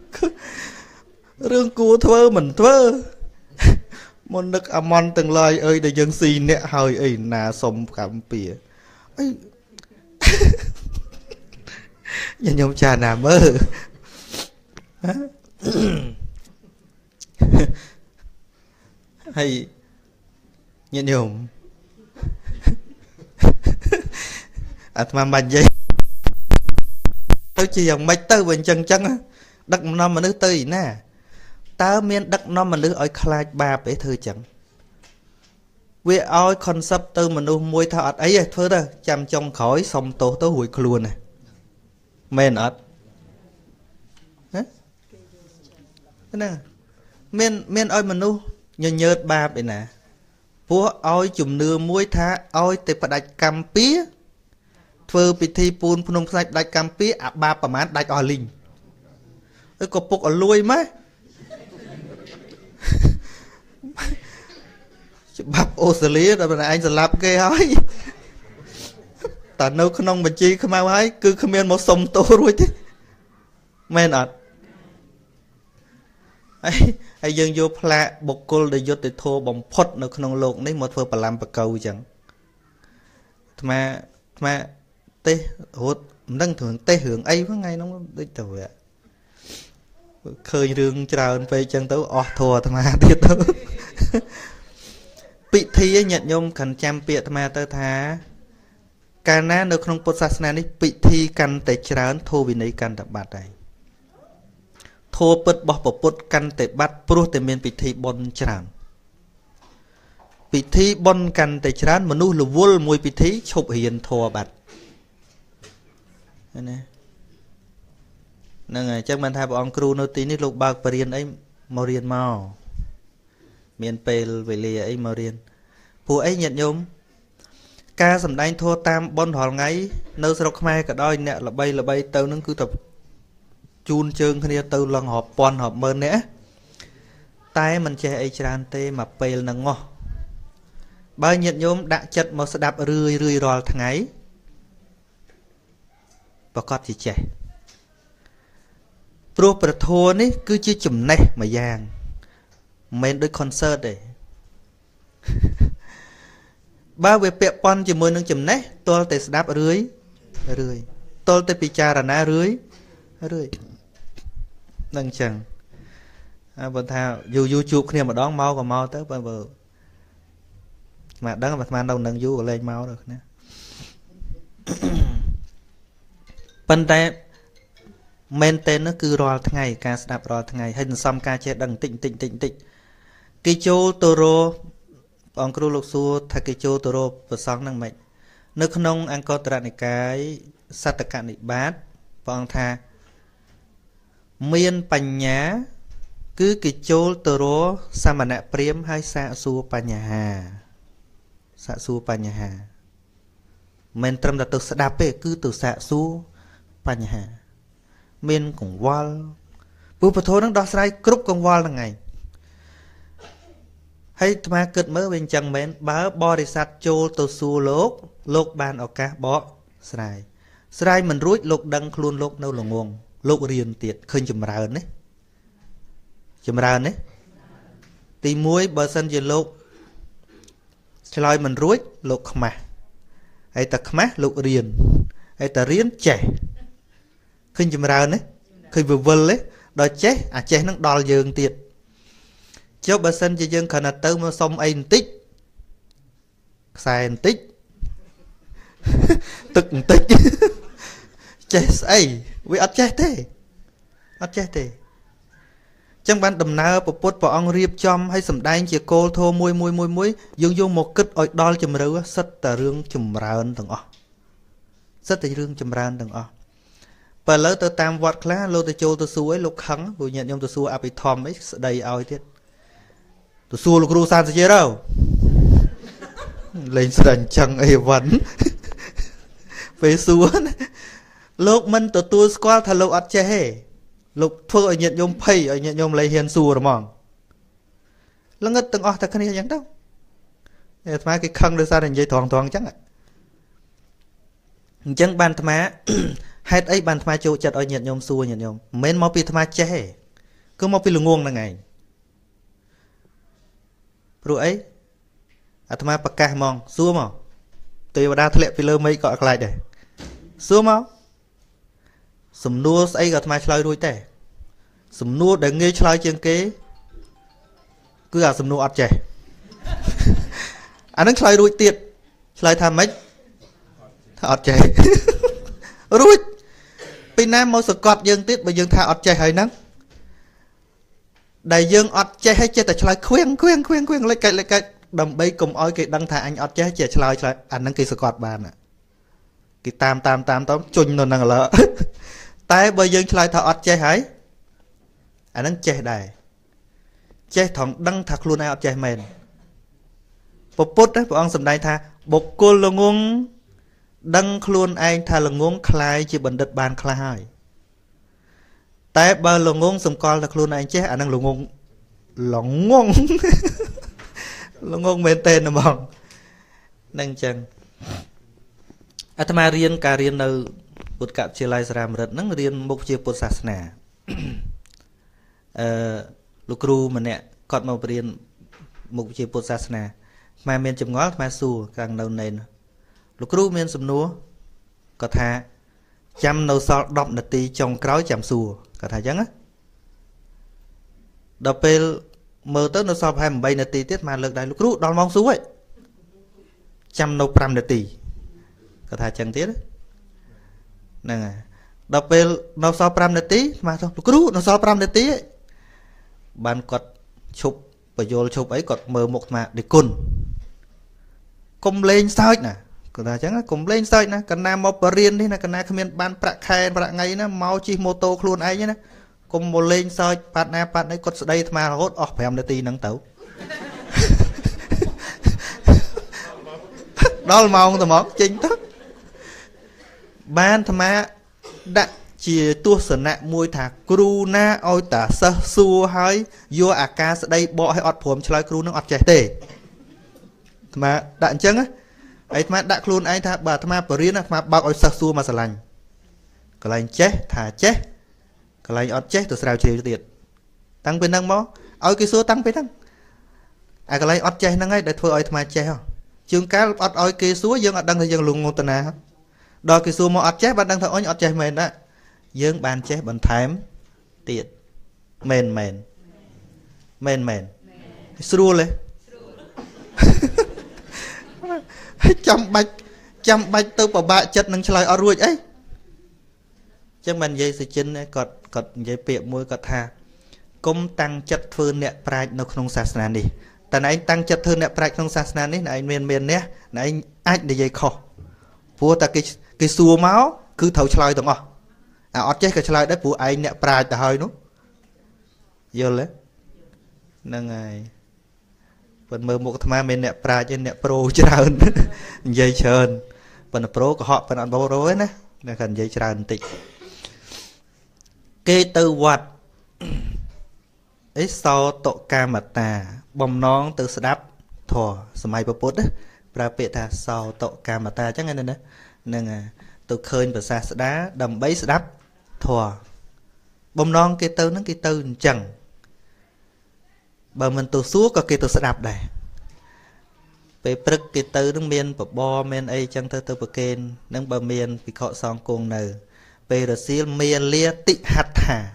rương cua thơ mình thơ mòn nước à mòn tiếng lai ơi để dân xì nè hơi ấy nà sông cam pi ấy nhìn nhung trà nà mơ hay nhìn nhung à mà dây tôi chỉ dòng mạch tư bên chân chân á đất năm mà nước tư nè tao miền đất năm mà nước ở khai ba bể thư chẳng vì ôi concept tư mà nuôi môi thọ ấy thôi đó chăm trong khỏi xong tổ tới hụi luôn này men ớt nè men ơi mà nu nhớ ba bên nè vua ôi chùm nưa muối tha ôi tệp đạch cam pía thưa bị thi pun phun sạch đạch cam pía à ba bà má đạch ở linh ơi có phục ở lui mấy bắp ô xử lý rồi anh sẽ làm cái hói ta nấu khăn ông mình chi không ai hay cứ không biết một sông tô rồi chứ men ớt hay dân vô pla bọc cô để vô để thô bằng phốt nó không lột đấy một phơi làm bạc câu chẳng mà tê hốt đang thường tê hưởng ấy với ngay nó đấy tàu ạ khơi rương trào về chân tấu thua mà tiếp tấu bị thi ấy nhận nhôm cần chăm biệt mà tơ thá cả ná nó không bột sát này bị thi cần để trào thô vì này cần tập bát này thô bật bỏ bột căn để bắt pro để miền bị thi bon tràn bị thi bon căn để tràn mà nu là vul mùi bị thi chụp hiền thô bát này nè chắc mình thay bọn crew nó tí ní lục bạc bariên ấy màu riêng màu miền pel về lìa ấy màu riêng phụ ấy nhận nhôm ca sầm đánh thô tam bon hòn ngay nơi sọc mai cả đôi nè là bay tao nó cứ tập chun chương kia từ lần họp pon họp mơn nè tay mình che ấy tràn tê mà pel nằng ngò bao nhiêu nhôm đã chật màu sẽ đạp rươi rồi thằng ấy và con chỉ trẻ pro thua ní cứ chia chùm này mà giang men đôi concert đấy bao về pẹp pon chỉ mới nâng chùm này tôi sẽ đạp rươi tôi sẽ picha là rươi nâng chẳng bọn thao dù YouTube kia mà đón mau còn mau tới bao giờ mà đắng mà đâu nâng du lên mau được nè bên tay men tên nó cứ rò tháng ngày ca đạp rò tháng ngày hình xăm ca che đằng tịnh cái chỗ toro ông kêu lục xua thay cái chỗ toro và sáng năng mệnh nước nông ăn có trà này cái sát tất cả này bát ông tha miên bành nhá cứ cái chỗ toro sa mà nè priêm hay xạ xua bành nhà men trâm là từ đạp về cứ từ xạ xua bành hà miên cùng wall bố bà thôi nó đo sai cướp con wall là ngày hay mà cất mới bên chân men bá body sát chô từ xua lốc ban ở cá bó sai mình rút lốc đăng luôn lốc đâu là nguồn lốc riêng tiệt khơi chùm rào đấy tí muối bờ sân về lốc cho mình rút lốc khma hay ta khma lốc riêng hay ta riêng trẻ khơi chùm rào đấy khơi vừa vơ đấy đó chết chết nó đo dương tiệt cho bờ sân cho dân khả năng tới mà xong ai tích xài tích tức tích chết ấy vì ắt chết thế chẳng ban đầm nào bộ bút bỏ ông riệp chom hay sầm đai chỉ cô thô muối dương một kích oi đo chùm rượu sất tà rương chùm rán từng sất tà rương chùm rán từng và lỡ tơ tam vọt khá lô tơ châu tơ suối lục khắng vừa nhận nhom tơ suối api thom ấy đầy ao tiết tơ suối lục ru san sẽ đâu lên sân chẳng ai vẫn về suối lúc mình tơ tua squat thà lục ắt che lục thưa ở nhận nhom pay ở nhận nhom lấy hiền suối rồi mong lỡ ngất từng thật cái này chẳng đâu để mà cái khăn đưa ra thành dây thoáng chắc ạ chẳng ban tham á hết ấy ban tham châu chặt ở nhận nhom xua nhận nhom men mau pi tham che cứ mau pi lùng nguồn là ngày rồi ấy tham bạc ca mong xua mong tùy vào đa thệ pi lơ mấy gọi lại để xua mau sum nua ấy gặp tham chơi đuôi tè sum nua để nghe chơi chương kế cứ à sum nua ọt che anh đang chơi đuôi tiệt chơi tham mấy ọt che rồi Pin Nam mau sờ cọt dương tiết bởi dương thà ọt che hơi nắng đại dương ọt che hay che tại chơi khuyên lấy cái đầm bay cùng oi cái đăng thà anh ọt che che chơi anh đang kỳ sờ cọt bàn à cái tam tóm chun nó năng lợ tay bởi dương chơi thà ọt che hay anh đang che đài che thằng đăng thật luôn ai ọt che mền bộ put đấy bộ ông sầm đai tha bộc cô là ngung đăng luôn anh tha là ngung khai chỉ bẩn đất bàn khai tại bao là ngung sầm con là luôn anh chết anh đang là ngung bên tên là mong năng chân Atma riêng cả riêng nơi bút cạp chia lai sram rất năng riêng mục chia bút sát nè lục ru mà nè còn một riêng mục chia bút sát nè mà miền chấm ngó mà xù càng đầu nền lục ru miền sầm núa có thà chăm nấu sọt đọc nát tì trong cõi chăm xù có thà chăng á đập pel mờ tới nấu sọt 27 nát tì tiết mà lực đại lục ru đòn mong xù ấy chăm nấu 5 nát tì có thà chăng tiết nè đập pel nấu sọt 5 nát tì mà thôi lục ru nấu sọt 5 nát tì ban quật chụp và vô chụp ấy quật mờ một mà để cồn cùng lên sao nè còn là chẳng cùng lên sao nè cần nam một riêng đi nè cần nam không ban bạc khai bạc ngày nó mau chi mô tô luôn ấy nhá cùng một lên sao bạn ấy có đây mà hốt ọp em để tì nắng tấu đó là mong tụi món chính thức ban tham á đã chỉ tua sờ nạ môi thả kru na oi tả sơ xua hơi vô à ca sẽ đây bỏ hay ọt phồm chơi kru nó ọt trẻ tề mà đạn chân á ấy mà đã luôn ai tha bà tham bờ riêng mà bao oi sơ xua mà sờ lành cái lành chết thả chết cái lành ọt chết từ sao chiều tiệt tăng bên năng mó oi cái số tăng bên năng à cái lành ọt chết năng ấy để thôi oi tham chết không chương cá ọt oi cái số dương ọt đăng thì dương lùng ngôn tận nào đòi cái số mà ọt chết bạn đăng thôi oi ọt chết mình đó dương bàn chế bằng thám tiệt mền sưu lên chăm bạch tôi bảo bạ chất nâng chơi ở ruột ấy chứ mình dây sự chân cọt dây piệm môi cọt thà công tăng chất phương nè pride nó không sát nan đi tại anh tăng chất phương nè pride không sát nan đi này miền nè này anh để dây kho vua ta cái xua máu cứ thấu chơi tổng à ọt chết cái chơi đấy phụ anh nè pride ta hơi nó vô lấy nâng ngày phần mơ một tham mình nè pride trên nè pro trơn dây trơn phần pro của họ phần ăn bao rối nè là cần dây trơn tịt kê tư vật ấy sau tổ ca mặt tà bom nón từ đáp thò sớm bữa đấy pra bệ ta sau tổ ca mặt ta chắc ngay đây nâng tôi khơi và xa đá đầm bấy đáp thò bom non cái tư nó cái tư chẳng bờ mình tôi xuống có cái tôi sẽ đạp đây về bực cái tư nó miền bò miền ấy chẳng thơ tôi bực kên nâng bờ miền bị họ xong cùng nở về rồi xí miền lia tị hạt thả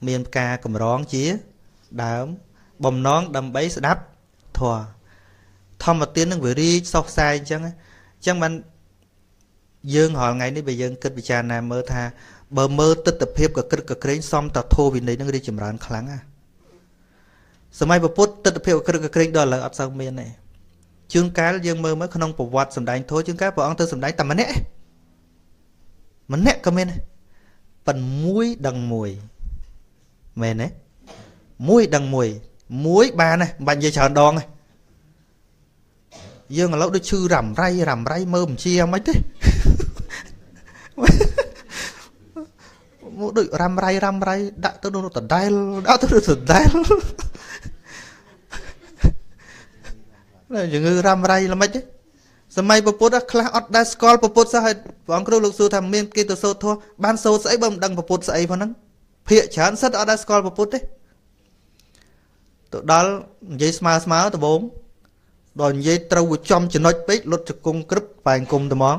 miền ca cầm rón chía đám bom non đầm bấy đáp thò thom một tiếng nó vừa đi sọc sai chẳng bạn dương họ ngày đi bây giờ kết bị cha nam mơ tha បើមើលទស្សនភាពក៏ក្រឹកក៏ក្រែងសំតធោវិន័យនឹងរីចម្រើនខ្លាំងណាសម័យពុទ្ធទស្សនភាពក៏ក្រឹកក៏ក្រែងដល់ឥឡូវអត់សូវមានទេជួនកាលយើងមើលមើលក្នុងប្រវត្តិសម្ដែងធោជួនកាលព្រះអង្គទៅសម្ដែងតែម្នាក់ក៏មានប៉ុនមួយដឹងមួយមែនទេមួយដឹងមួយបានណាមិនបាច់និយាយច្រើនដងទេយើងឥឡូវដូចឈឺរ៉ាំរៃមើលមិនជាមិនទេមកដូចរ៉ាំរៃដាក់ទៅនោះតដែលយើងរ៉ាំរៃល្មិចទេសម័យពុទ្ធខ្លះអត់ដែលស្គាល់ពុទ្ធសោះហើយព្រះអង្គគ្រូលោកសួរថាមានគេទៅសូត្រធម៌បានសូត្រស្អីបើមិនដឹងពុទ្ធស្អីផងហ្នឹងភាកច្រើនសិតអត់ដែលស្គាល់ពុទ្ធទេទៅដល់និយាយស្មើដំបងដល់និយាយត្រូវចំចំណុចពេកលុតជង្គង់ក្រឹបបែងគុំត្មង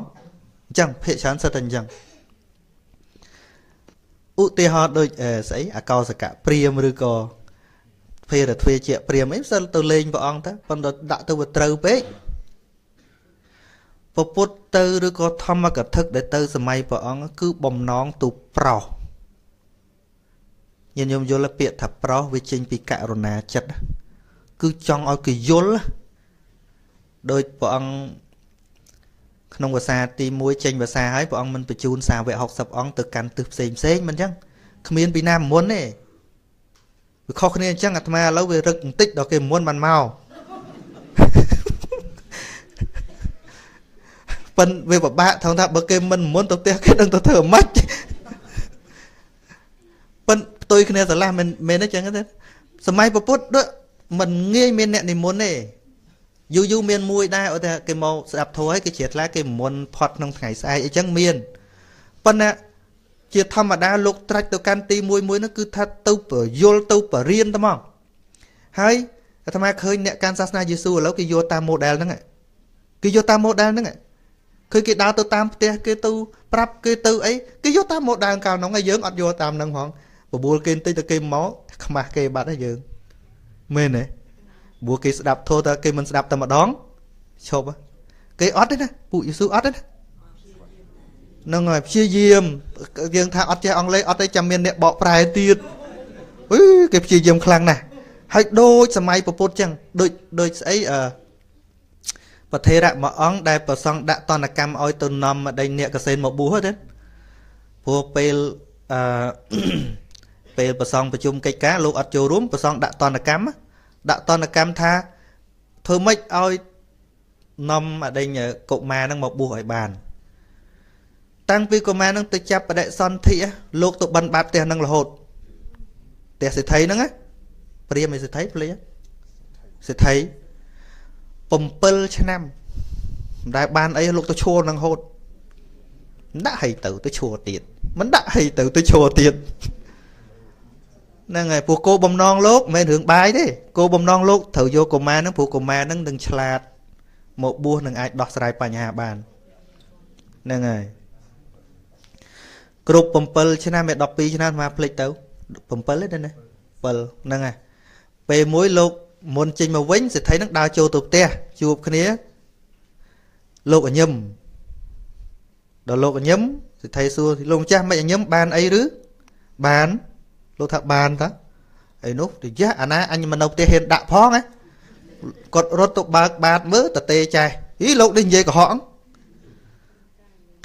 អញ្ចឹងភាកច្រើនសិតតែអញ្ចឹងឧទាហរណ៍ដូចស្អីអកោសកៈព្រាមឬក៏ភេរទ្វេជាព្រាមអីសិលទៅលេងព្រះអង្គទៅប៉ុន្តែដាក់ទៅវាត្រូវពេកពុទ្ធទៅឬក៏ធម្មកថាដែលទៅសម័យព្រះអង្គគឺបំណងទូប្រោសញាតិញោមយល់ពាក្យថាប្រោសវាចេញពីករុណាចិត្តគឺចង់ឲ្យគេយល់ដោយព្រះអង្គក្នុងភាសាទី1ចេញភាសាហើយព្រះអង្គមិនបញ្ជូនសាវក60អង្គទៅកាន់ទិសផ្សេងមិនអញ្ចឹងគ្មានពីណាមុនទេវាខុសគ្នាអញ្ចឹងអាត្មាឥឡូវវារឹកបន្តិចដល់គេមុនបានមកប៉ុនវាពិបាកថងថាបើគេមិនមុនទៅផ្ទះគេដឹងទៅធ្វើម៉េចប៉ុនផ្ទុយគ្នាស្រឡះមែនទេចឹងទេសម័យពុទ្ធដូចមិនងាយមានអ្នកនិមន្តទេយូរមានមួយដែរអត់ថាគេមកស្ដាប់ធម៌ហើយគេជ្រាបថ្លាគេមុនផុតក្នុងថ្ងៃស្អែកអីចឹងមានប៉ុន្តែជាធម្មតាលោកត្រាច់ទៅកាន់ទីមួយនោះគឺថាទៅប្រយល់ទៅបរៀនតែមកហើយអាត្មាឃើញអ្នកកាន់សាសនាយេស៊ូឥឡូវគេយកតាម model ហ្នឹងឃើញគេដើរទៅតាមផ្ទះគេទៅប្រាប់គេទៅអីគេយកតាម model កាលនោះហើយយើងអត់យកតាមហ្នឹងផងបបួលគេបន្តិចទៅគេមកខ្មាស់គេបាត់ហើយយើងមែនទេបួលគេស្ដាប់ធម៌តែគេមិនស្ដាប់តែម្ដងឈប់គេអត់ទេណាពួកយេស៊ូអត់ទេណានឹងហើយព្យាយាមយើងថាអត់ចេះអង់គ្លេសអត់ទេចាំមានអ្នកបកប្រែទៀតគេព្យាយាមខ្លាំងណាស់ហើយដូចសម័យពុទ្ធចឹងដូចស្អីប្រធេរៈមួយអង្គដែលប្រសង់ដាក់តនកម្មឲ្យទៅនាំម្ដេចអ្នកកសេនមកបួសទេព្រោះពេលប្រសង់ប្រជុំកិច្ចការលោកអត់ចូលរួមប្រសង់ដាក់តនកម្មថាធ្វើម៉េចឲ្យនាំម្ដេចកុមារហ្នឹងមកបួសឲ្យបានតាំងពីកុមារហ្នឹងទៅចាប់បដិសន្ធិលោកទៅបិណ្ឌបាតផ្ទះហ្នឹងរហូតផ្ទះសេដ្ឋីហ្នឹងព្រាហ្មណ៍សេដ្ឋីភ្លេចសេដ្ឋី7 ឆ្នាំមិនដែលបានអីលោកទៅឈួរនឹងហូតដាក់ឲ្យទៅឈួរទៀតមិនដាក់ឲ្យទៅឈួរទៀតហ្នឹងហើយពួកគោបំណងលោកមិនមែនរឿងបាយទេគោបំណងលោកត្រូវយកកុមារហ្នឹងព្រោះកុមារហ្នឹងនឹងឆ្លាតមកបួសនឹងអាចដោះស្រាយបញ្ហាបានហ្នឹងហើយគ្រប់7 ឆ្នាំឯ12 ឆ្នាំមកភ្លេចទៅ7ទេណា7ហ្នឹងហើយពេលមួយលោកមុនចេញមកវិញសេដ្ឋីនឹងដើរចូលទៅផ្ទះជួបគ្នាលោកអញឹមដល់លោកអញឹមសេដ្ឋីសួរលោកម្ចាស់មិនអញឹមបានអីឬបានលោកថាបានតាអីនោះទៅយ៉ាអាណាអញមិននៅផ្ទះហ៊ានដាក់ផងណាគាត់រត់ទៅបើកបាតមើលតទេចេះហីលោកនេះនិយាយកុហក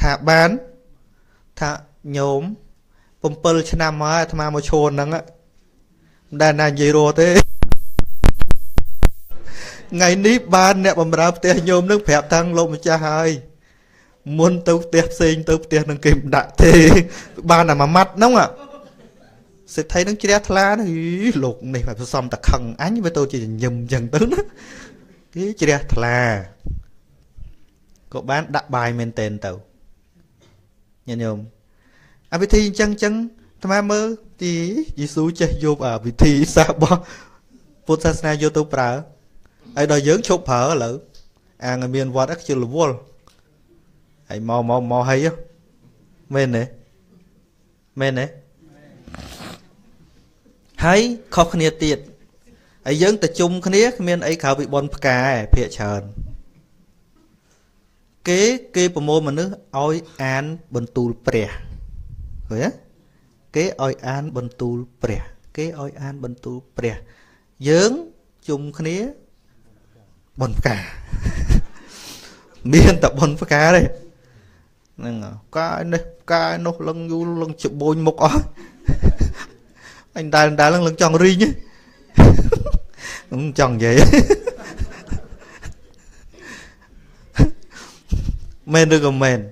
ថាបានថាញោម7 ឆ្នាំមកអាត្មាមកឈរហ្នឹងមិនដែលណានិយាយរត់ទេថ្ងៃនេះបានអ្នកបម្រើផ្ទះញោមនឹងប្រាប់តាំងលោកម្ចាស់ហើយមុនទៅផ្ទះផ្សេងទៅផ្ទះនឹងគេមិនដាក់ទេបានតែមួយម៉ាត់ហ្នឹងសេដ្ឋីនឹងជ្រះថ្លាលោកនេះមកផ្សំតខឹងអញវាទៅជាញឹមចឹងទៅណាគេជ្រះថ្លាក៏បានដាក់បាយមែនតែនទៅញាតិញោមអាវិធីអញ្ចឹងអាត្មាមើលទីយេស៊ូចេះយកអាវិធីសាស្ត្ររបស់ពុទ្ធសាសនាយកទៅប្រើហើយដល់យើងឈប់ប្រើឥឡូវអាងមានវត្តខ្ជិលរវល់ហើយមកហើយមែនទេហើយខុសគ្នាទៀតហើយយើងទៅជុំគ្នាគ្មានអីក្រៅពីបនផ្កាឯភាកច្រើនគេប្រមូលមនុស្សឲ្យអានបន្ទូលព្រះ vậy kế oi an bần tu bè kế oi an bần tu bè dướng chung khía bần cả miên tập bần cá đây nên cái nó lưng du lưng chụp bôi một ó anh ta lưng tròn ri nhé cũng tròn vậy men được còn men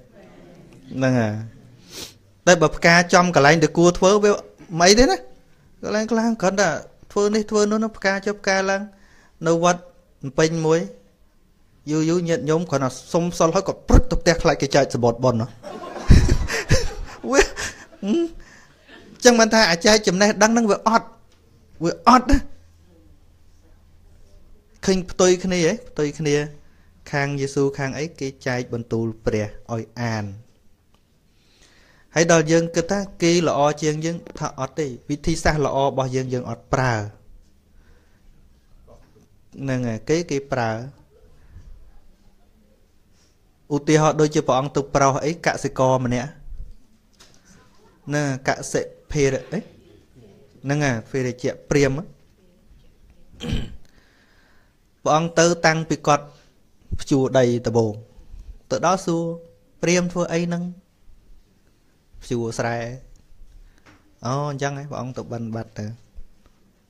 nè đây bậc ca trong cả lạnh được cua thớ với mấy thế này cái lạnh lang còn đã thưa nó ca cho ca lang nấu vật pin muối du nhận nhóm còn là xông xol hỏi còn prut tục tẹt lại cái chạy sờ bọt bòn nó chẳng bàn thay chạy chấm này đang vừa ọt đó khinh tôi cái này khang Giêsu khang ấy cái chạy bần tù bè oi an hãy đòi dân cái ta kia là o chiên dân thọ ọt đi vì thi xa là o bao dân ọt pra nè cái pra ưu tiên họ đôi chưa bỏ ông tục pra ấy cả sẽ co mà nè nè cả sẽ phê đấy nè phê để chẹt priêm á bọn tư tăng bị cọt chùa đầy tờ bồn từ đó xua priêm thua ấy nâng chùa sài chẳng ấy bọn tục bần bật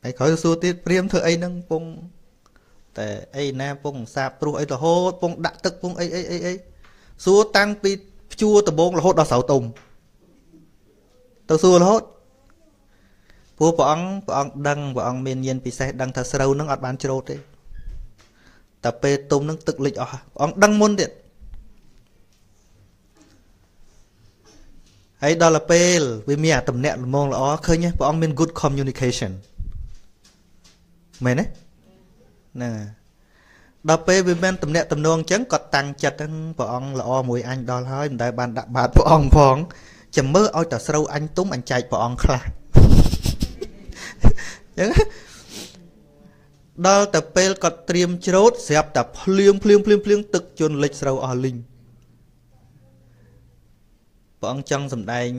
ấy khỏi xua tiết priêm thua ấy nâng pung tại ấy nè pung sạp ru ấy là hốt pung đặt tức pung ấy xua tăng bị chùa tờ bồn là hốt đó 6 tùng tờ xua là hốtพวกbọn đăng bọn miền nhiên bị xe đăng thật sâu nó ọt bán chốt đấy tập pe tôm nó tự lịch bọn đăng môn điện ấy đó là pe vì mẹ tầm nẹt mong là khơi nhé bọn miền good communication mày đấy nè đó pe vì miền tầm nẹt tầm nong chấn cọt tăng chặt bọn là mùi anh đó thôi đại bàn đạp bát bọn phong chầm mơ oi thật sâu anh túng anh chạy bọn khla đó tập pel cọt triêm chốt xẹp tập liêng tức chôn lịch sầu ở linh bọn trong sầm đai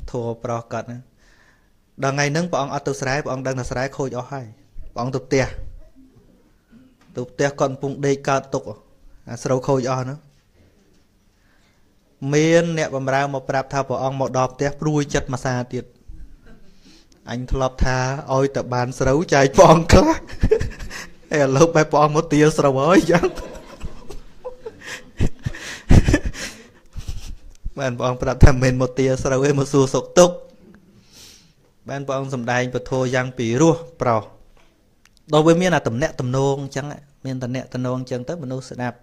thua pro cọt đó ngày nâng bọn ở từ sài bọn đang là sài khôi cho hai bọn tục tia còn bụng đầy cọt tục sầu khôi cho nữa miền nẹt bầm ra một prap thao bọn một đọp tia ruồi chật mà xa tiệt anh thọp tha ôi tập bàn sầu chạy bọn khác lâu bài bọn một tia sầu ơi chẳng bạn bọn prap tham mình một tia sầu ấy một xu sộc túc bạn bọn sầm đai và thô giang pì rùa pro đối với miền là tầm nẹt tầm nông chẳng ạ miền tầm nẹt tầm nông chẳng tới mình nô sẽ đạp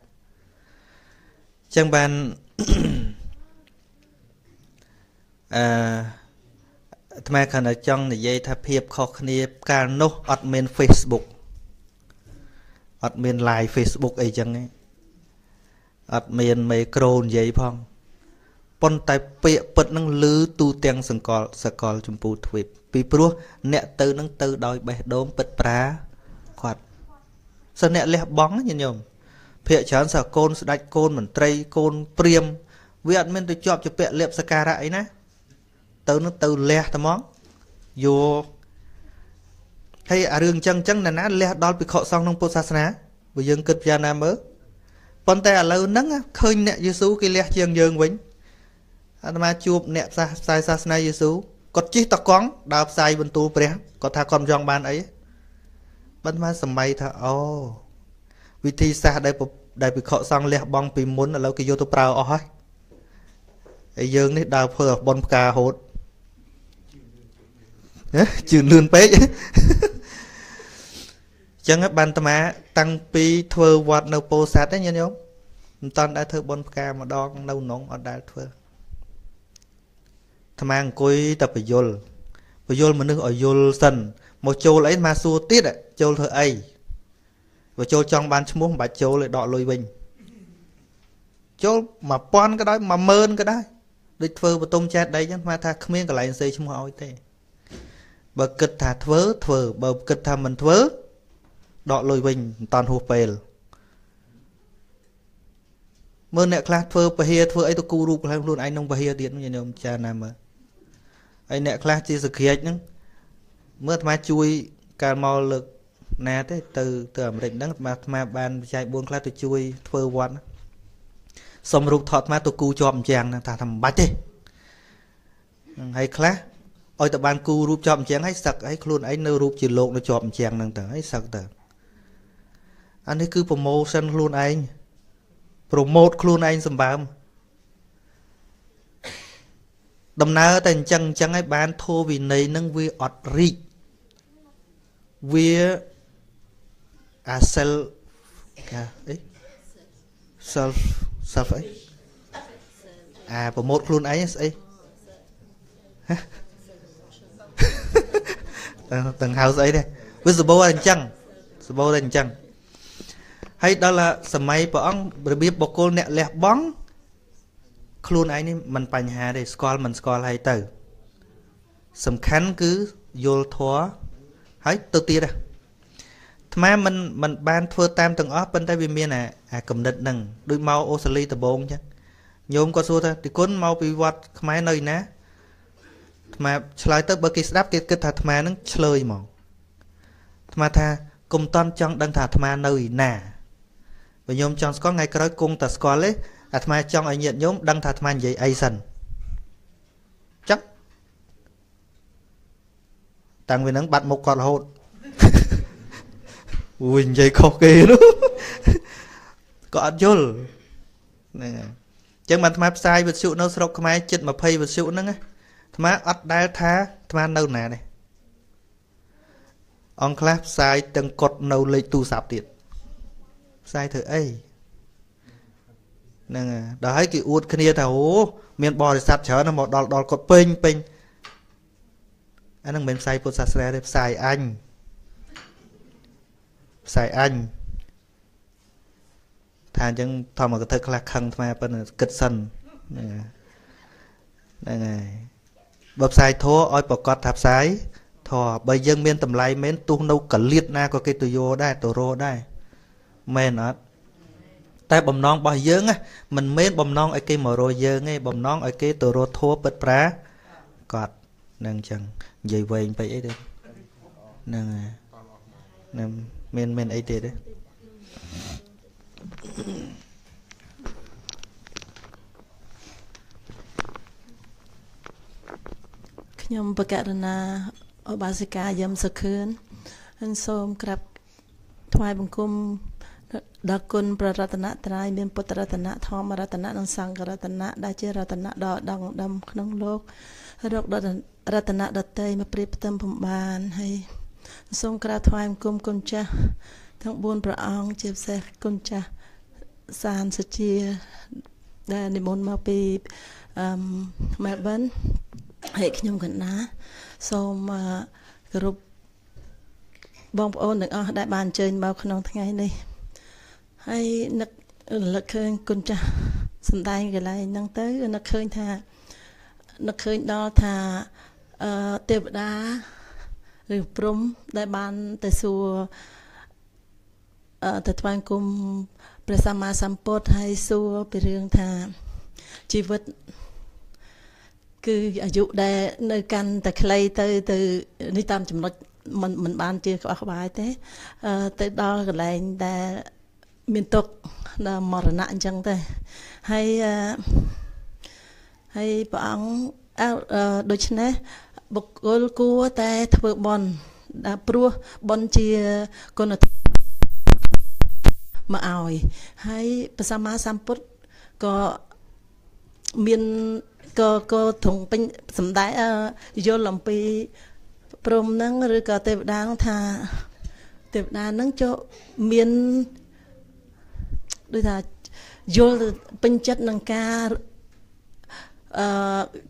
chẳng bànทำไมขณะจังในยัยถ้าเพียบข้อนี้การโน้ตอัดเมน Facebook อัดเมนไลน์ Facebook ไอ้จังไงอัดเมนไมโครนยัยพ้องปนแต่เปียเปิดนั่งลื้อตูเตียงสกอลจมพูทวิปปีปลัวเนะตื่นนั่งตื่นดอยใบโดมเปิดปลาขวัดสเนะเลี้ยบ้องยันยมเพียฉันสะโกนสดัดโกนเหมือนไตรโกนเปรียมเวียดเมนตัวจอบจะเปียเลียบสการะไอ้นะตื่นnó từ lẹ tao món vô hay rừng chân là ná lẹ đó bị khọ xong trong bộ sát ná bây giờ kịch gia nam mới còn tay lâu nắng khơi nè Giêsu cái lẹ chân dương vĩnh anh mà chụp nè sai sát ná Giêsu còn chỉ tao con đạp sai bên tu bè còn thà con giòn ban ấy bên má sầm bay thà vì thi xa đây bị khọ xong lẹ bong bị muốn là lâu cái vô tu prao hỏi ấy dương này đào phở bon cà hốt chừng lươn pé chẳng các bạn ta tăng pi thơ vọt nâu po sát đấy nha nhóc toàn đã thơ bon cà mà đo nâu nóng ở đại thơ tham ăn coi tập phải yol mà nước ở yol sân một châu lấy ma xua tiết ạ châu thơ ấy và châu trong ban chmú bà châu lại đọ lôi bình châu mà pon cái đó mà mơn cái đó đi thơ và tôm chát đây chứ mà tha không biết cái lại xây chung hỏi thế bờ kịch thà thơ bờ kịch thà mình thơ đọ lôi bình toàn hộp bèl mơn nè class thơ bà hia thơ ấy tôi cu rụp luôn anh nông bà hia điện như ông cha nam mà ai nè class chia sẻ kia nhá mưa tham chui cả màu lực nè thế từ Ẩm Rịch đó mà ban chạy buôn class tôi chui phơi quan xong rụt thọt mà tôi cu chọn chàng ta thầm bách đi hay class ôi tập ban cu rụt chọn chàng hay sặc hay luôn ấy nêu rụt chỉ lộn nó chọn chàng năng tờ hay sặc tờ anh ấy cứ promotion luôn anh promote luôn anh sầm bám đầm nào tại chẳng ai bán thô vì này nâng vi ọt rị vi self self ấy promote luôn ấy tầng house ấy đây visible anh chăng hay đó là sớm mai bọn ông biết bọc cô nẹt lẹt bóng luôn ấy này mình bành hà để mình score hay từ sầm khánh cứ vô thua hay tự tiệt mà mình ban thua tam tầng ốp bên tay bên miền này cầm địch nằng đôi mau Australia từ bồn chứ nhôm có xua thôi thì cuốn mau bị vọt máy nơi ná mà lại tới bờ kia đáp kia cái thà mà nó chơi mỏng mà tha cùng toàn trong đăng thà mà nơi nà và nhôm trong có ngày cái cung ta score lấy mà trong ai nhận nhóm đăng thà mà vậy ai sần chắc tăng về nắng bắt một con hột ui vậy khó kì đó có ăn vô này chẳng mà tham sai vật sự nó sọc mai chết mà pay vật sự nữa á tham ắt đai tha tham đâu nè này on clap sai từng cột nâu lấy tu sạp tiệt sai thử ấy nè đó hay cái uất kia thầu miền bò thì sạt chở nó một đòn cột pin anh đang bên sai phụ sạt xe đẹp sai anh thà chẳng thò mà cái thơ khắc khăn mà bên kịch sân này bập sai thua oi bọc cọt thạp sái thò bây giờ miền tầm lai miền tu nâu cả liệt na có cái tu vô đây tu rô đây men á tại bầm non bao giờ á mình miền bầm non ở cái mờ rồi giờ ngay bầm non ở cái tu rô thua bật prá cọt nâng chẳng dây về phải ấy được nâng men ấy thế đấy nhomประกาศนาอบาสิกายมสะคืนอันส้มกลับถวายบังคมดอกกุลพระรัตนตรัยเป็นพุทธรัตนะธรรมรัตนะนังสังฆรัตนะได้เจรัตนะดอกดังดำขนมโลกดอกรัตนะดัตเตยมาเปรียบเติมผมบานให้ส้มกลับถวายบังคมกุญจทั้งบุญพระองค์เจ็บแสกกุญจสารสเจียได้ในมนมาปีแม่บันให้ขยมกันนะส้มกรุบบองโอนหนึ่งได้บานเจนมาขนมทั้งไงนี่ให้นักนักเคยกุญจสันได้กันไรนั่งเต้นักเคยท่านักเคยดอท่าเทวดาหรือพรหมได้บานแต่สัวแต่ทวารกุมประสมาสัมปทให้สัวเป็นเรื่องท่าชีวิตคืออายุได้ในการแต่ใครเตยนี่ตามจำนวนมันบานเจอเขาอธิบายแต่ดอกันไรแต่มินตกมรณะจังแต่ให้ปองโดยเฉพาะบุคคลกู้แต่ทว่าบอลปลัวบอลเชียคนมาเอาให้ประสมาสัมพุทธก็มีนก็ถุงเป็นสำได้โยนลงไปพรมนั่งหรือก็เทวดาทาเทวดานั่งโจมีนด้วยท่าโยนเป็นจัดนังก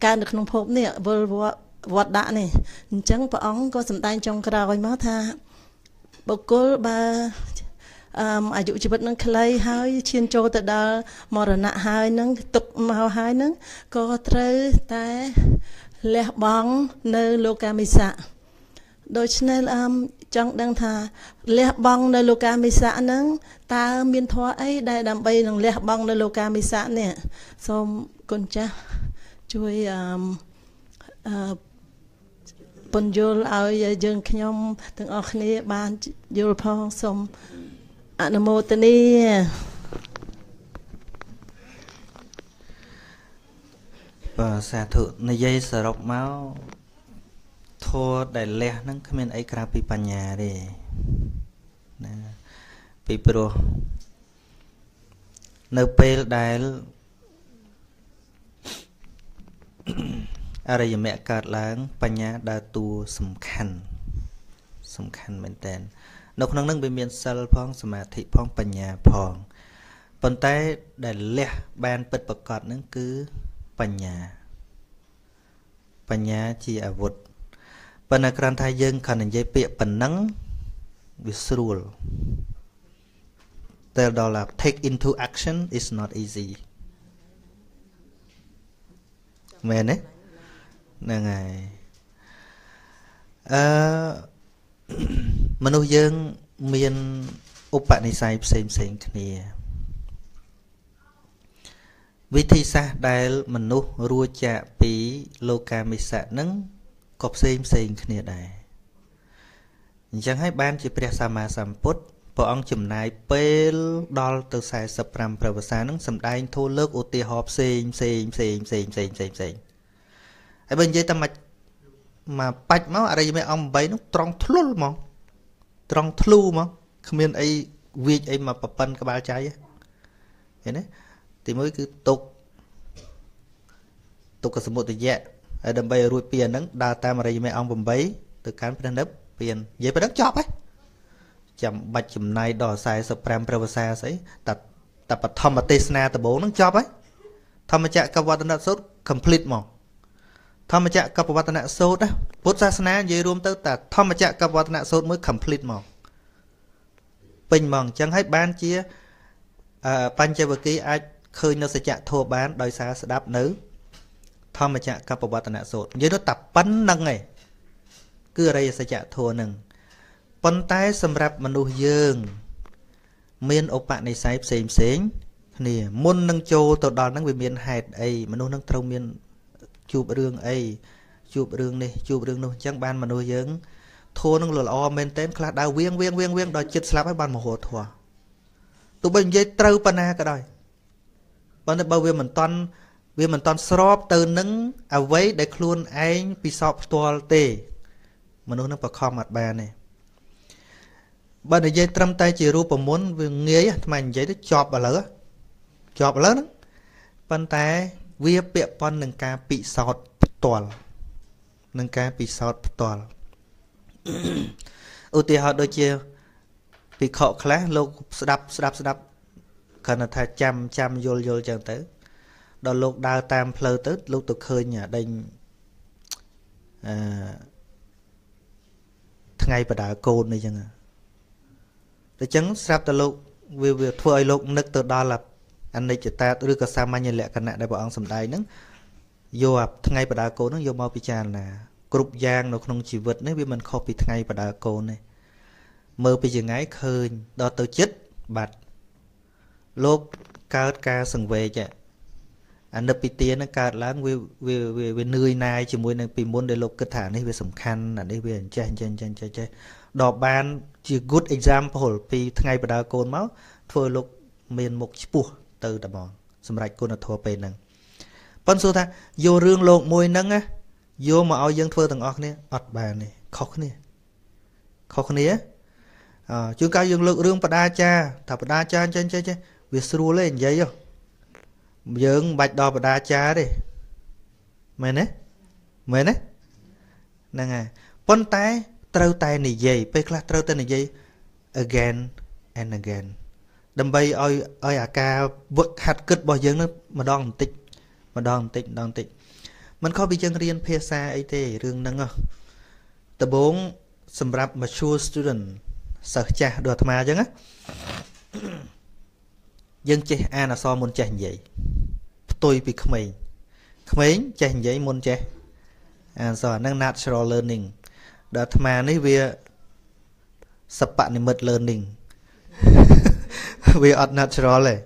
ารดึกนมพบเนี่ยบริวัดด่านี่จังพระองค์ก็สำได้จงกล่าวไว้มาท่าบุคคลบาอายุชีวิตนั้นใครหายเชียนโจแต่ดามรณะหายนั้นตกมาหายนั้นก็เตยแต่เลี้ยบังในโลกามิสะโดยเฉพาะจังดังท่าเลี้ยบังในโลกามิสะนั้นตาเมียนทว่าไอ้ได้ดำไปหนังเลี้ยบังในโลกามิสะเนี่ยส้มกุญจช่วย ពន្យល់ឲ្យយើងខ្ញុំទាំងអស់គ្នាបានយល់ផងសូមអនុមោទនាបាទសាធុនិយាយសរុបមកធម៌ដែលលះហ្នឹងគ្មានអីក្រៅពីបញ្ញាទេណាពីព្រោះនៅពេលដែលអរិយមគ្គកើតឡើងបញ្ញាដើរតួសំខាន់មែនតើនៅក្នុងនឹងវាមានសិលផងសមាធិផងបញ្ញាផងប៉ុន្តែដែលលះបានពិតប្រាកដនឹងគឺបញ្ញាជាអាវុធប៉ុន្តែគ្រាន់ថាយើងគ្រាន់និយាយពាក្យប៉ុណ្ណឹងវាស្រួលតែដល់ take into action is not easy មែនទេហ្នឹងហើយមនុស្សយើងមានឧបនិស្ស័យផ្សេងគ្នាវិធីសាស្ត្រដែលមនុស្សរួចចាកពីលោកាមិសៈហ្នឹងក៏ផ្សេងគ្នាដែរអញ្ចឹងហើយបានជាព្រះសម្មាសម្ពុទ្ធព្រះអង្គចំណាយពេលដល់ទៅ45ព្រះវស្សាហ្នឹងសម្ដែងធម៌លើកឧទាហរណ៍ផ្សេងហើយបើនិយាយតែមកបាច់មកអរិយមគ្គអង្គ8នោះត្រង់ធ្លុលហ្មងត្រង់ធ្លូហ្មងគ្មានអីវាចអីមកប្រប៉ិនក្បាលចៃឃើញទេទីមួយគឺទុកសមុទយៈហើយដើម្បីឲ្យរួចពីអាហ្នឹងដើរតាមអរិយមគ្គអង្គ8ទៅកាន់ព្រះនិព្វាននិយាយប៉ុណ្ណឹងចប់ហើយចាំបាច់ចំណាយដល់45ព្រះវស្សាស្អីតែបឋមទេសនាដំបូងហ្នឹងចប់ហើយធម្មចក្រកវត្តនសូត្រ complete មកធម្មចក្រកវត្តនសូត្រពុទ្ធសាសនានិយាយរួមទៅតែធម្មចក្រកវត្តនសូត្រមួយ complete មកពេញហ្មងអញ្ចឹងហើយបានជាបញ្ចវគិអាចឃើញនៅសច្ចធម៌បានដោយសារស្ដាប់នៅធម្មចក្រកវត្តនសូត្រនិយាយទៅតែប៉ុណ្្នឹងឯងគឺអរិយសច្ចធម៌ហ្នឹងប៉ុន្តែសម្រាប់មនុស្សយើងមានឧបនិស្ស័យផ្សេងគ្នាមុននឹងចូលទៅដល់ហ្នឹងវាមានហេតុអីមនុស្សនឹងត្រូវមានជួបរឿងអីជួបរឿងនេះជួបរឿងនោះអញ្ចឹងបានមនុស្សយើងធម៌នឹងល្អមែនទែនខ្លះដើរវៀងដល់ចិត្តស្លាប់ហើយបានមហោធម៌ទោះបីនិយាយត្រូវប៉ុណ្ណាក៏ដោយប៉ុន្តែបើវាមិនតាន់ស្របទៅនឹងអ្វីដែលខ្លួនឯងពិសោធន៍ផ្ទាល់ទេមនុស្សនឹងបខំអត់បានទេបើនិយាយត្រឹមតែជារូបមន្តវាងាយអាត្មានិយាយទៅចប់ឥឡូវហ្នឹងប៉ុន្តែវាពាក់ព័ន្ធនឹងការពិសោធន៍ផ្ទាល់ឧទាហរណ៍ដូចជាភិក្ខុខ្លះលោកស្ដាប់គ្រាន់តែថាចាំយល់ចឹងទៅដល់លោកដើរតាមផ្លូវទៅលោកទៅឃើញដេញថ្ងៃបដាកូនអីចឹងតែចឹងស្រាប់តែលោកវាធ្វើឲ្យលោកនឹកទៅដល់អនិច្ចតាឬក៏សាមញ្ញលក្ខណៈដែលព្រះអង្គសម្ដែងហ្នឹងយកថ្ងៃបដាកូនហ្នឹងយកមកពិចារណាគ្រប់យ៉ាងនៅក្នុងជីវិតនេះវាមិនខុសពីថ្ងៃបដាកូនទេមើលពីចង្អៃឃើញដល់ទៅចិត្តបាត់លោកកើតការសង្វេគអានិព្វទាននឹងកើតឡើងវានឿយណាយជាមួយនឹងពីមុនដែលលោកគិតថានេះវាសំខាន់អានេះវាអញ្ចេះដល់បានជា good example ពីថ្ងៃបដាកូនមកធ្វើលោកមានមុខឆ្ពោះទៅតែហ្មងសម្រាប់គុណធម៌ពេលហ្នឹងប៉ុន្តែសួរថាយករឿងលោកមួយហ្នឹងយកមកឲ្យយើងធ្វើទាំងអស់គ្នាអត់បានទេខុសគ្នាជួនកាលយើងលើករឿងបដាចាថាបដាចាចេះវាស្រួលទេនិយាយយើងមិនបាច់ដល់បដាចាទេមែនទេហ្នឹងហើយប៉ុន្តែត្រូវតែនិយាយពេលខ្លះត្រូវតែនិយាយ again and again ដើម្បីឲ្យអាការវឹកហាត់គិតរបស់យើងនឹងម្ដងបន្តិចមិនខុសពីយើងរៀនភាសាអីទេរឿងហ្នឹងដំបូងសម្រាប់ mature student សិស្សចាស់ដូចអាត្មាអញ្ចឹងយើងចេះអានអក្សរមុនចេះនិយាយផ្ទុយពីក្មេងចេះនិយាយមុនចេះអានអក្សរហ្នឹង natural learning ដល់អាត្មានេះវាសពនិមិត្ត learning វាអត់ natural ទេ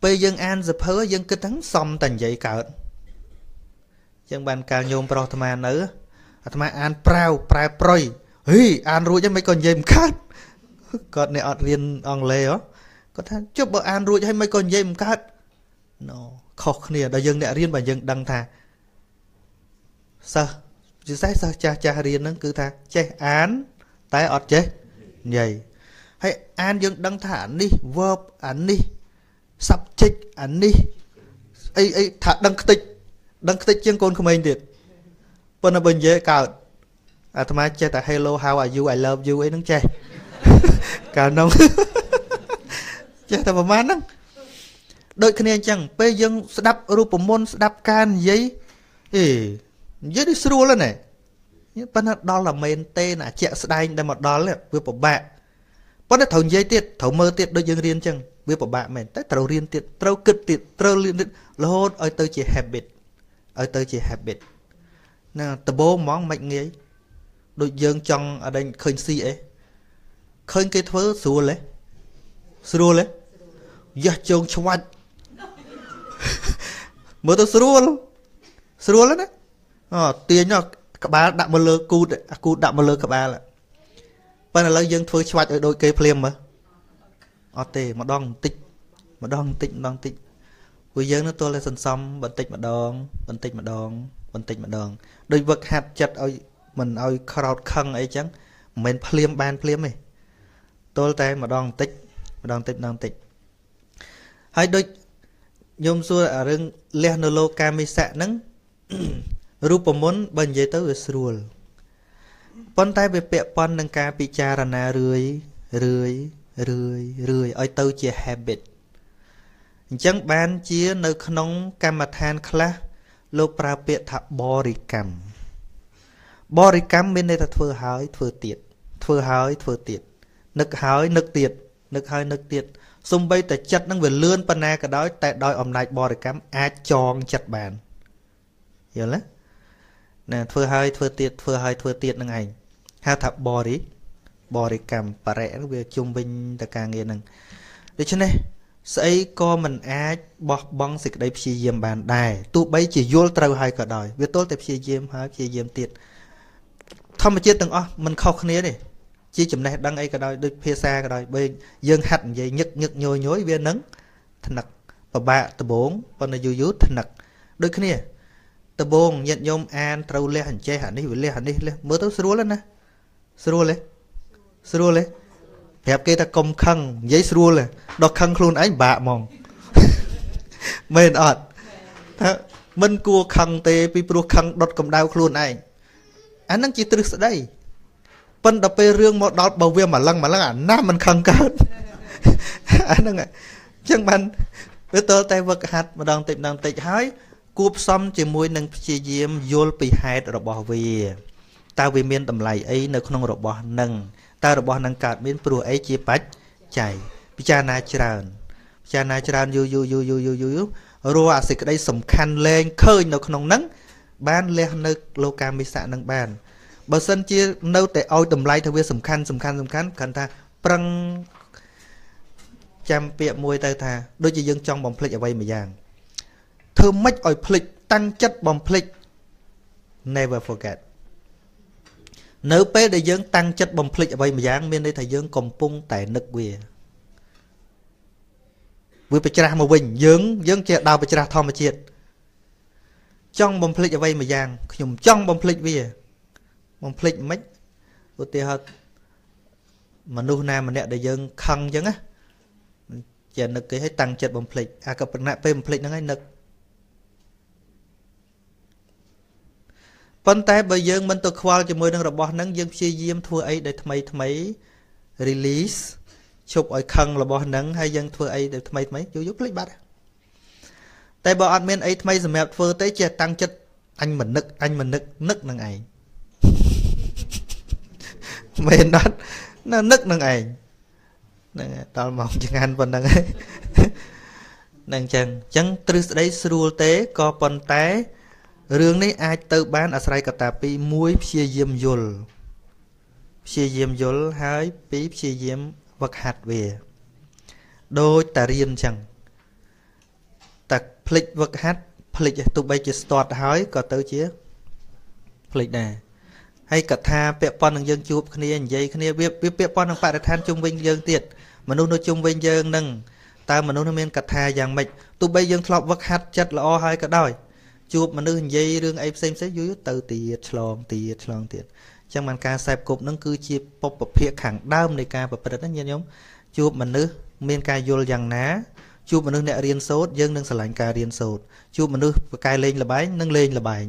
ពេលយើងអានសភើយើងគិតថាសំតែនិយាយកើត ចឹងបានកាលញោមប្រុសអាត្មានៅអាត្មាអានប្រែប្រយហីអានរួចហើយមិនក៏និយាយមិនកើតគាត់នេះអត់រៀនអង់គ្លេសហ៎គាត់ថាជប់បើអានរួចហើយមិនក៏និយាយមិនកើតណូខុសគ្នាដល់យើងអ្នករៀនបើយើងដឹងថាសិស្សជាសិស្សចាស់រៀនហ្នឹងគឺថាចេះអានតែអត់ចេះនិយាយហើយអានយើងដឹងថាអានេះ verb អានេះ subject អានេះអីថាដឹងខ្ទេចជាងកូនក្មេងទៀតប៉ុន្តែបើនិយាយកើតអាត្មាចេះតែ hello how are you I love you អីហ្នឹងចេះកាលនោះចេះតែប្រហែលហ្នឹងដូចគ្នាអញ្ចឹងពេលយើងស្ដាប់រូបមន្តស្ដាប់ការនិយាយនិយាយដូចស្រួលហ្នឹងប៉ុន្តែដល់តែមែនទេណាជាក់ស្ដែងដែលមកដល់វាពិបាកប៉ុន្តែត្រូវនិយាយទៀតត្រូវមើលទៀតដូចយើងរៀនអញ្ចឹងវាពិបាកមែនតែត្រូវរៀនទៀតត្រូវគិតទៀតត្រូវរៀនទៀតរហូតឲ្យទៅជា habit ណាដបោហ្មងមិនងាយដូចយើងចង់អត់ឃើញស៊ីអីឃើញគេធ្វើស្រួលទេយ៉ាស់ជើងឆ្វាច់មើលទៅស្រួលណាទាញក្បាលដាក់មកលើគូតដាក់មកលើក្បាលប៉ុន្តែឥឡូវយើងធ្វើឆ្វាច់ឲ្យដូចគេភ្លាមមើលអត់ទេម្ដងបន្តិចព្រោះយើងនឹងទល់តែសន្សំបន្តិចម្ដងដូចវឹកហាត់ចិត្តឲ្យមិនឲ្យក្រោតខឹងអីចឹងមិនមែនភ្លាមបានភ្លាមទេទល់តែម្ដងបន្តិចហើយដូចញោមសួររឿងលះនៅលោកកាមិសៈហ្នឹងរូបមន្តបើនិយាយទៅវាស្រួលប៉ុន្តែវាពាក់ព័ន្ធនឹងការពិចារណារឿយឲ្យទៅជា habit អញ្ចឹងបានជានៅក្នុងកម្មដ្ឋានខ្លះលោកប្រើពាក្យថាបរិកម្មមានន័យថាធ្វើហើយធ្វើទៀតនឹកហើយនឹកទៀតសំបីតែចិត្តនឹងវាលឿនប៉ុណ្ណាក៏ដោយតែដោយអំណាចបរិកម្មអាចចងចិត្តបានយល់ទេណាធ្វើហើយធ្វើទៀតនឹងឯងហៅថាបរិកម្មបរិវាជុំវិញទៅការងារហ្នឹងដូច្នេះស្អីក៏មិនអាចបោះបង់សេចក្តីព្យាយាមបានដែរទោះបីជាយល់ត្រូវហើយក៏ដោយវាទល់តែព្យាយាមហើយព្យាយាមទៀតធម្មជាតិទាំងអស់មិនខុសគ្នាទេជាចំណេះដឹងអីក៏ដោយដូចភាសាក៏ដោយបើយើងហាត់និយាយញឹកញយវានឹងថ្នឹកពិបាកដំបងប៉ុន្តែយូរថ្នឹកដូចគ្នាដំបងញាតិញោមអានត្រូវលះអញ្ចេះអានេះវាលះអានេះលះមើលទៅស្រួលណាស្រួលទេប្រាប់គេថាកុំខឹងនិយាយស្រួលដល់ខឹងខ្លួនឯងបាក់ហ្មងមែនអត់ថាមិនគួរខឹងទេពីព្រោះខឹងដុតកម្ដៅខ្លួនឯងអាហ្នឹងជាទ្រឹស្ដីប៉ុន្តែពេលរឿងមកដល់បើវាម្លឹងអាណាមិនខឹងកើតអាហ្នឹងអញ្ចឹងបានវាតើតែវឹកហាត់ម្ដងតិចហើយគួបផ្សំជាមួយនឹងព្យាយាមយល់ពីហេតុរបស់វាតើវាមានតម្លៃអីនៅក្នុងរបស់នឹងតើរបស់នឹងកើតមានព្រោះអីជាបច្ច័យពិចារណាច្រើនយូររាល់អាសេចក្តីសំខាន់លែងឃើញនៅក្នុងនឹងបានលះនៅលោកាមិសៈនឹងបានបើសិនជានៅតែឲ្យតម្លៃថាវាសំខាន់គាត់ថាប្រឹងចាំពាក្យមួយទៅថាដូចជាយើងចង់បំភ្លេចអ្វីមួយយ៉ាងធ្វើម៉េចឲ្យភ្លេចតាំងចិត្តបំភ្លេច never forget នៅពេលដែលយើងតាំងចិត្តបំភ្លេចអ្វីមួយយ៉ាងមានន័យថាយើងកំពុងតែនឹកវាប្រច្រាស់មកវិញយើងជាដើរប្រច្រាស់ធម្មជាតិចង់បំភ្លេចអ្វីមួយយ៉ាងខ្ញុំចង់បំភ្លេចវាបំភ្លេចមិនឧទាហរណ៍មនុស្សណាម្នាក់ដែលយើងខឹងអញ្ចឹងណាជានឹកគេឲ្យតាំងចិត្តបំភ្លេចអាកបណៈពេលបំភ្លេចហ្នឹងឲ្យនឹកប៉ុន្តែបើយើងមិនទៅខ្វល់ជាមួយនឹងរបស់ហ្នឹងយើងព្យាយាមធ្វើអីដែលថ្មី release ឈប់ឲ្យខឹងរបស់ហ្នឹងហើយយើងធ្វើអីដែលថ្មីយូរភ្លេចបាត់តែបើអត់មានអីថ្មីសម្រាប់ធ្វើទេចេះតាំងចិត្តអញមិននឹកនឹកនឹងឯងមែនអត់នឹកនឹងឯងហ្នឹងដល់មកចង្ហាន់ប៉ុណ្ណឹងហ្នឹងអញ្ចឹងទ្រឹស្ដីស្រួលទេក៏ប៉ុន្តែរឿងនេះអាចទៅបានអាស្រ័យកត្តាពីរមួយព្យាយាមយល់ហើយពីរព្យាយាមវឹកហាត់វាដូចតារៀនអញ្ចឹងតែភ្លេចវឹកហាត់ ភ្លេចទោះបីជាស្ទាត់ហើយក៏ទៅជាភ្លេចដែរហើយកថាពាក់ព័ន្ធនឹងយើងជួបគ្នានិយាយគ្នាវាពាក់ព័ន្ធនឹងបរិស្ថានជុំវិញយើងទៀតមនុស្សនៅជុំវិញយើងនឹងតើមនុស្សនឹងមានកថាយ៉ាងម៉េចទោះបីយើងធ្លាប់វឹកហាត់ចិត្តល្អហើយក៏ដោយជួបមនុស្សនិយាយរឿងអីផ្សេងយូរទៅទៀតឆ្លងទៀតអញ្ចឹងបានការសែបគប់នឹងគឺជាពុព្វភាគខាងដើមនៃការប្រព្រឹត្តណាញាតិញោមជួបមនុស្សមានការយល់យ៉ាងណាជួបមនុស្សអ្នករៀនសូត្រយើងនឹងស្រឡាញ់ការរៀនសូត្រជួបមនុស្សប្រកែលេងល្បែងនឹងលេងល្បែង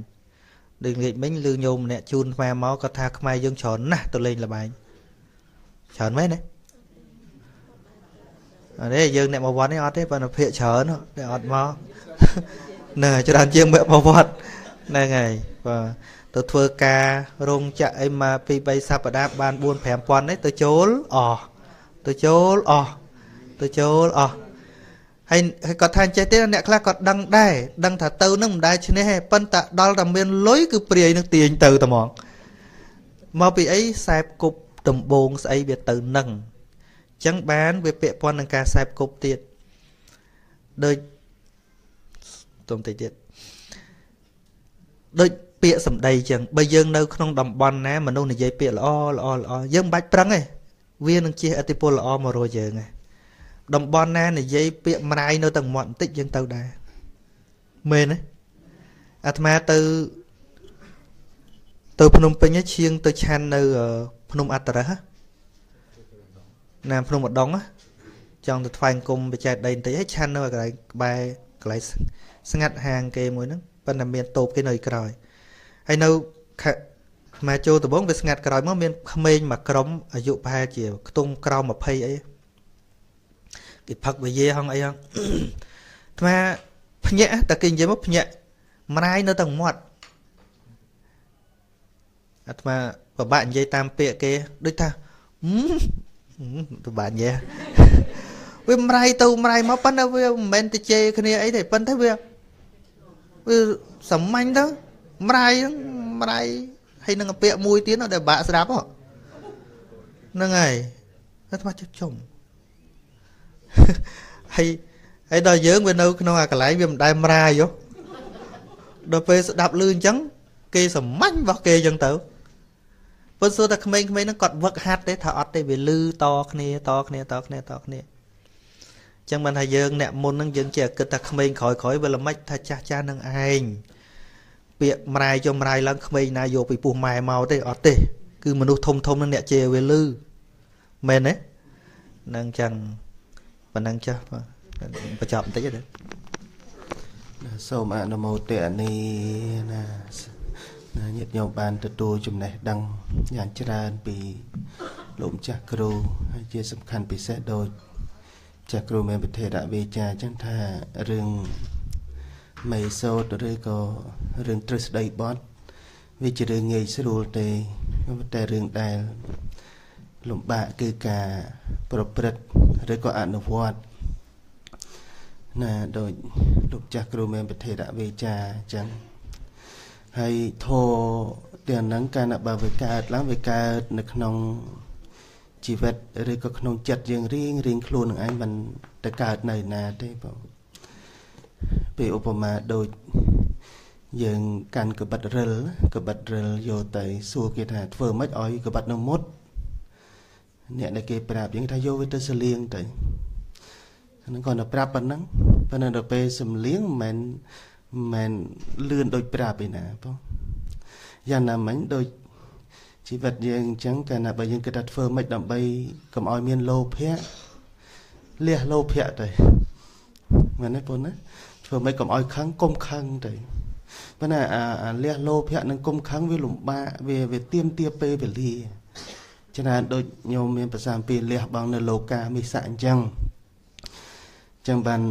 ដូចលេងមិញឬញោមម្នាក់ជូនខ្មែរមកគាត់ថាខ្មែរយើងច្រើនណាស់ទៅលេងល្បែងច្រើនមែនទេអរេយើងអ្នកមកវត្តនេះអត់ទេប៉ុន្តែភាគច្រើនតែអត់មកនៅច្រើនជាងមកវត្តហ្នឹងហើយបាទទៅធ្វើការរោងចក្រអីមក2 3សប្តាហ៍បាន 4 5,000នេះទៅចូលអស់ហើយគាត់ថាចេះទេអ្នកខ្លះគាត់ដឹងដែរដឹងថាទៅនឹងមិនដែរឈ្នះទេប៉ុន្តែដល់តែមានលុយគឺព្រាយនឹងទាញទៅតែហ្មងមកពីអីសែបគប់ដំបងស្អីវាទៅនឹងអញ្ចឹងបានវាពាក់ព័ន្ធនឹងការសែបគប់ទៀតដូចទុំតិចទៀតដូចពាក្យសម្ដីអញ្ចឹងបើយើងនៅក្នុងតំបន់ណាមនុស្សនិយាយពាក្យល្អយើងមិនបាច់ប្រឹងទេវានឹងជះឥទ្ធិពលល្អមករកយើងឯងតំបន់ណានិយាយពាក្យម្រាយនៅទាំងមាត់បន្តិចយើងទៅដែរមែនទេអាត្មាទៅភ្នំពេញឈៀងទៅឆាន់នៅភ្នំអត្តរៈណាភ្នំឧដុង្គចង់ទៅថ្វាយអង្គមបច្ចេកដីបន្តិចហើយឆាន់នៅកន្លែងក្បែរកន្លែងស្ងាត់ហាងគេមួយហ្នឹងប៉ុន្តែមានតូបគេនៅក្រោយហើយនៅមកចូលដំបងវាស្ងាត់ក្រោយមកមានក្មេងមួយក្រុមអាយុប្រហែលជាខ្ទង់ក្រោម20អីគេផឹកវិយាហងអីហងអាត្មាភ្ញាក់តែគេនិយាយមកភ្ញាក់ម្រាយនៅទាំងមាត់អាត្មាពិបាកនិយាយតាមពាក្យគេដូចថាពិបាកនិយាយវាម្រាយទៅម្រាយមកប៉ុន្តែវាមិនមែនទៅជេរគ្នាអីទេប៉ុន្តែវាសាមញ្ញទៅម្រាយហើយនឹងពាក្យមួយទៀតដែលបាក់ស្ដាប់ហ្នឹងហើយអាត្មាជុំហើយដល់យើងវានៅក្នុងអាកន្លែងវាមិនដែលម្រាយដល់ពេលស្ដាប់ឮអញ្ចឹងគេសាមញ្ញរបស់គេអញ្ចឹងទៅប៉ុន្តែសួរតែក្មេងៗហ្នឹងគាត់វឹកហាត់ទេថាអត់ទេវាឮតគ្នាអញ្ចឹងបានថាយើងអ្នកមុនហ្នឹងយើងចេះគិតថាក្មេងក្រោយវាល្មិចថាចាស់នឹងឯងពាក្យម្រាយចុះម្រាយឡើងក្មេងណាយកពីពោះម៉ែមកទេអត់ទេគឺមនុស្សធំនឹងអ្នកជេរវាឮមែនទេហ្នឹងអញ្ចឹងប៉ុណ្ណឹងចាស់បញ្ចប់បន្តិចទេសូមអនុមោទនាណាញាតិញោមបានទទួលចំណេះដឹងយ៉ាងច្រើនពីលោកម្ចាស់គ្រូហើយជាសំខាន់ពិសេសដូចចាស់គ្រូមានវិធរៈវេចាអញ្ចឹងថារឿងមេសូតឬក៏រឿងទ្រឹស្ដីបត់វាជារឿងងាយស្រួលទេតែរឿងដែលលំបាកគឺការប្រព្រឹត្តឬក៏អនុវត្តណាដោយលោកចាស់គ្រូមានវិធរៈវេចាអញ្ចឹងហើយធម៌ទាំងហ្នឹងកាលណាបើវាកើតឡើងវាកើតនៅក្នុងជីវិតឬក៏ក្នុងចិត្តយើងរៀងខ្លួននឹងឯងមិនទៅកើតនៅណាទេបងពេលឧបមាដូចយើងកាន់កបិតរិលយកទៅសួរគេថាធ្វើម៉េចឲ្យកបិតនៅមុតអ្នកដែលគេប្រាប់យើងថាយកវាទៅសលៀងទៅហ្នឹងគាត់ទៅប្រាប់ប៉ុណ្ណឹងប៉ុន្តែដល់ពេលសំលៀងមិនមែនលឿនដូចប្រាប់ឯណាបងយ៉ាងណាមិញដូចជីវិតយើងអញ្ចឹងកាលណាបើយើងគិតថាធ្វើម៉េចដើម្បីកុំឲ្យមានលោភៈលះលោភៈទៅមែនទេបងណាធ្វើម៉េចកុំឲ្យខឹងកុំខឹងទៅប៉ុន្តែអាលះលោភៈនិងកុំខឹងវាលំបាកវាទៀមទាពេលវេលាច្រើនដូចញោមមានប្រសាសន៍ពីលះបងនៅលោកាមិសៈអញ្ចឹងបាន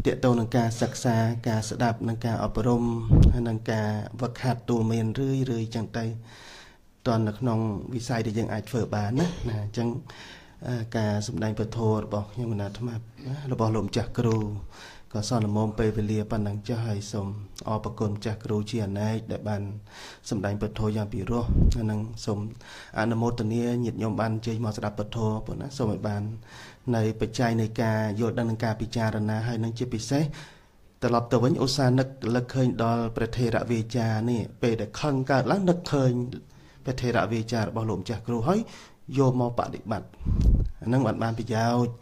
តេតទៅនឹងការសិក្សាការស្ដាប់និងការអប់រំហើយនឹងការវឹកហាត់ទូលមានរឿយអញ្ចឹងទៅតើនៅក្នុងវិស័យដែលយើងអាចធ្វើបានណាអញ្ចឹងការសម្ដែងពធរបស់ខ្ញុំគណៈអាត្មារបស់លោកម្ចាស់គ្រូក៏សន្មមពេលវេលាប៉ុណ្ណឹងចាស់ហើយសូមអរគុណម្ចាស់គ្រូជាអនេកដែលបានសម្ដែងពធយ៉ាងពិរោះហើយនឹងសូមអនុមោទនាញាតិញោមបានជ័យមកស្ដាប់ពធប៉ុណ្ណាសូមឲ្យបាននៅបច្ច័យនៃការយល់ដឹងនឹងការពិចារណាហើយនឹងជាពិសេស ត្រឡប់ទៅវិញឧស្សាហ៍នឹកឃើញដល់ព្រះថេរវាចានេះពេលដែលខឹងកើតឡើងនឹកឃើញព្រះថេរវាចារបស់លោកម្ចាស់គ្រូហើយយកមកបដិបត្តិអាហ្នឹងបានប្រយោជន៍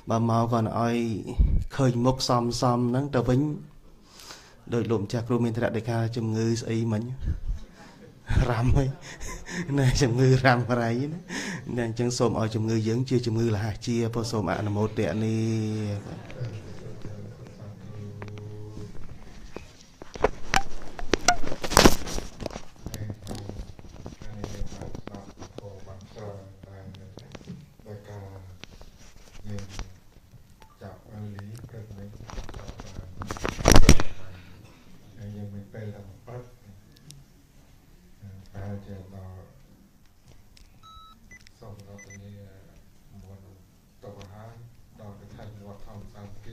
បើមកគាត់ឲ្យឃើញមុខសមហ្នឹងទៅវិញដោយលោកម្ចាស់គ្រូមានត្រាក់ដីកាជំងឺស្អីមិញរ៉ាំហើយណាជំងឺរ៉ាំរៃណាអញ្ចឹងសូមឲ្យជំងឺយើងជាជំងឺលះជាពោសូមអនុមោទនាសូមរកនេះមុនតបហាដល់កថាវត្តធម្មសាស្ត្រ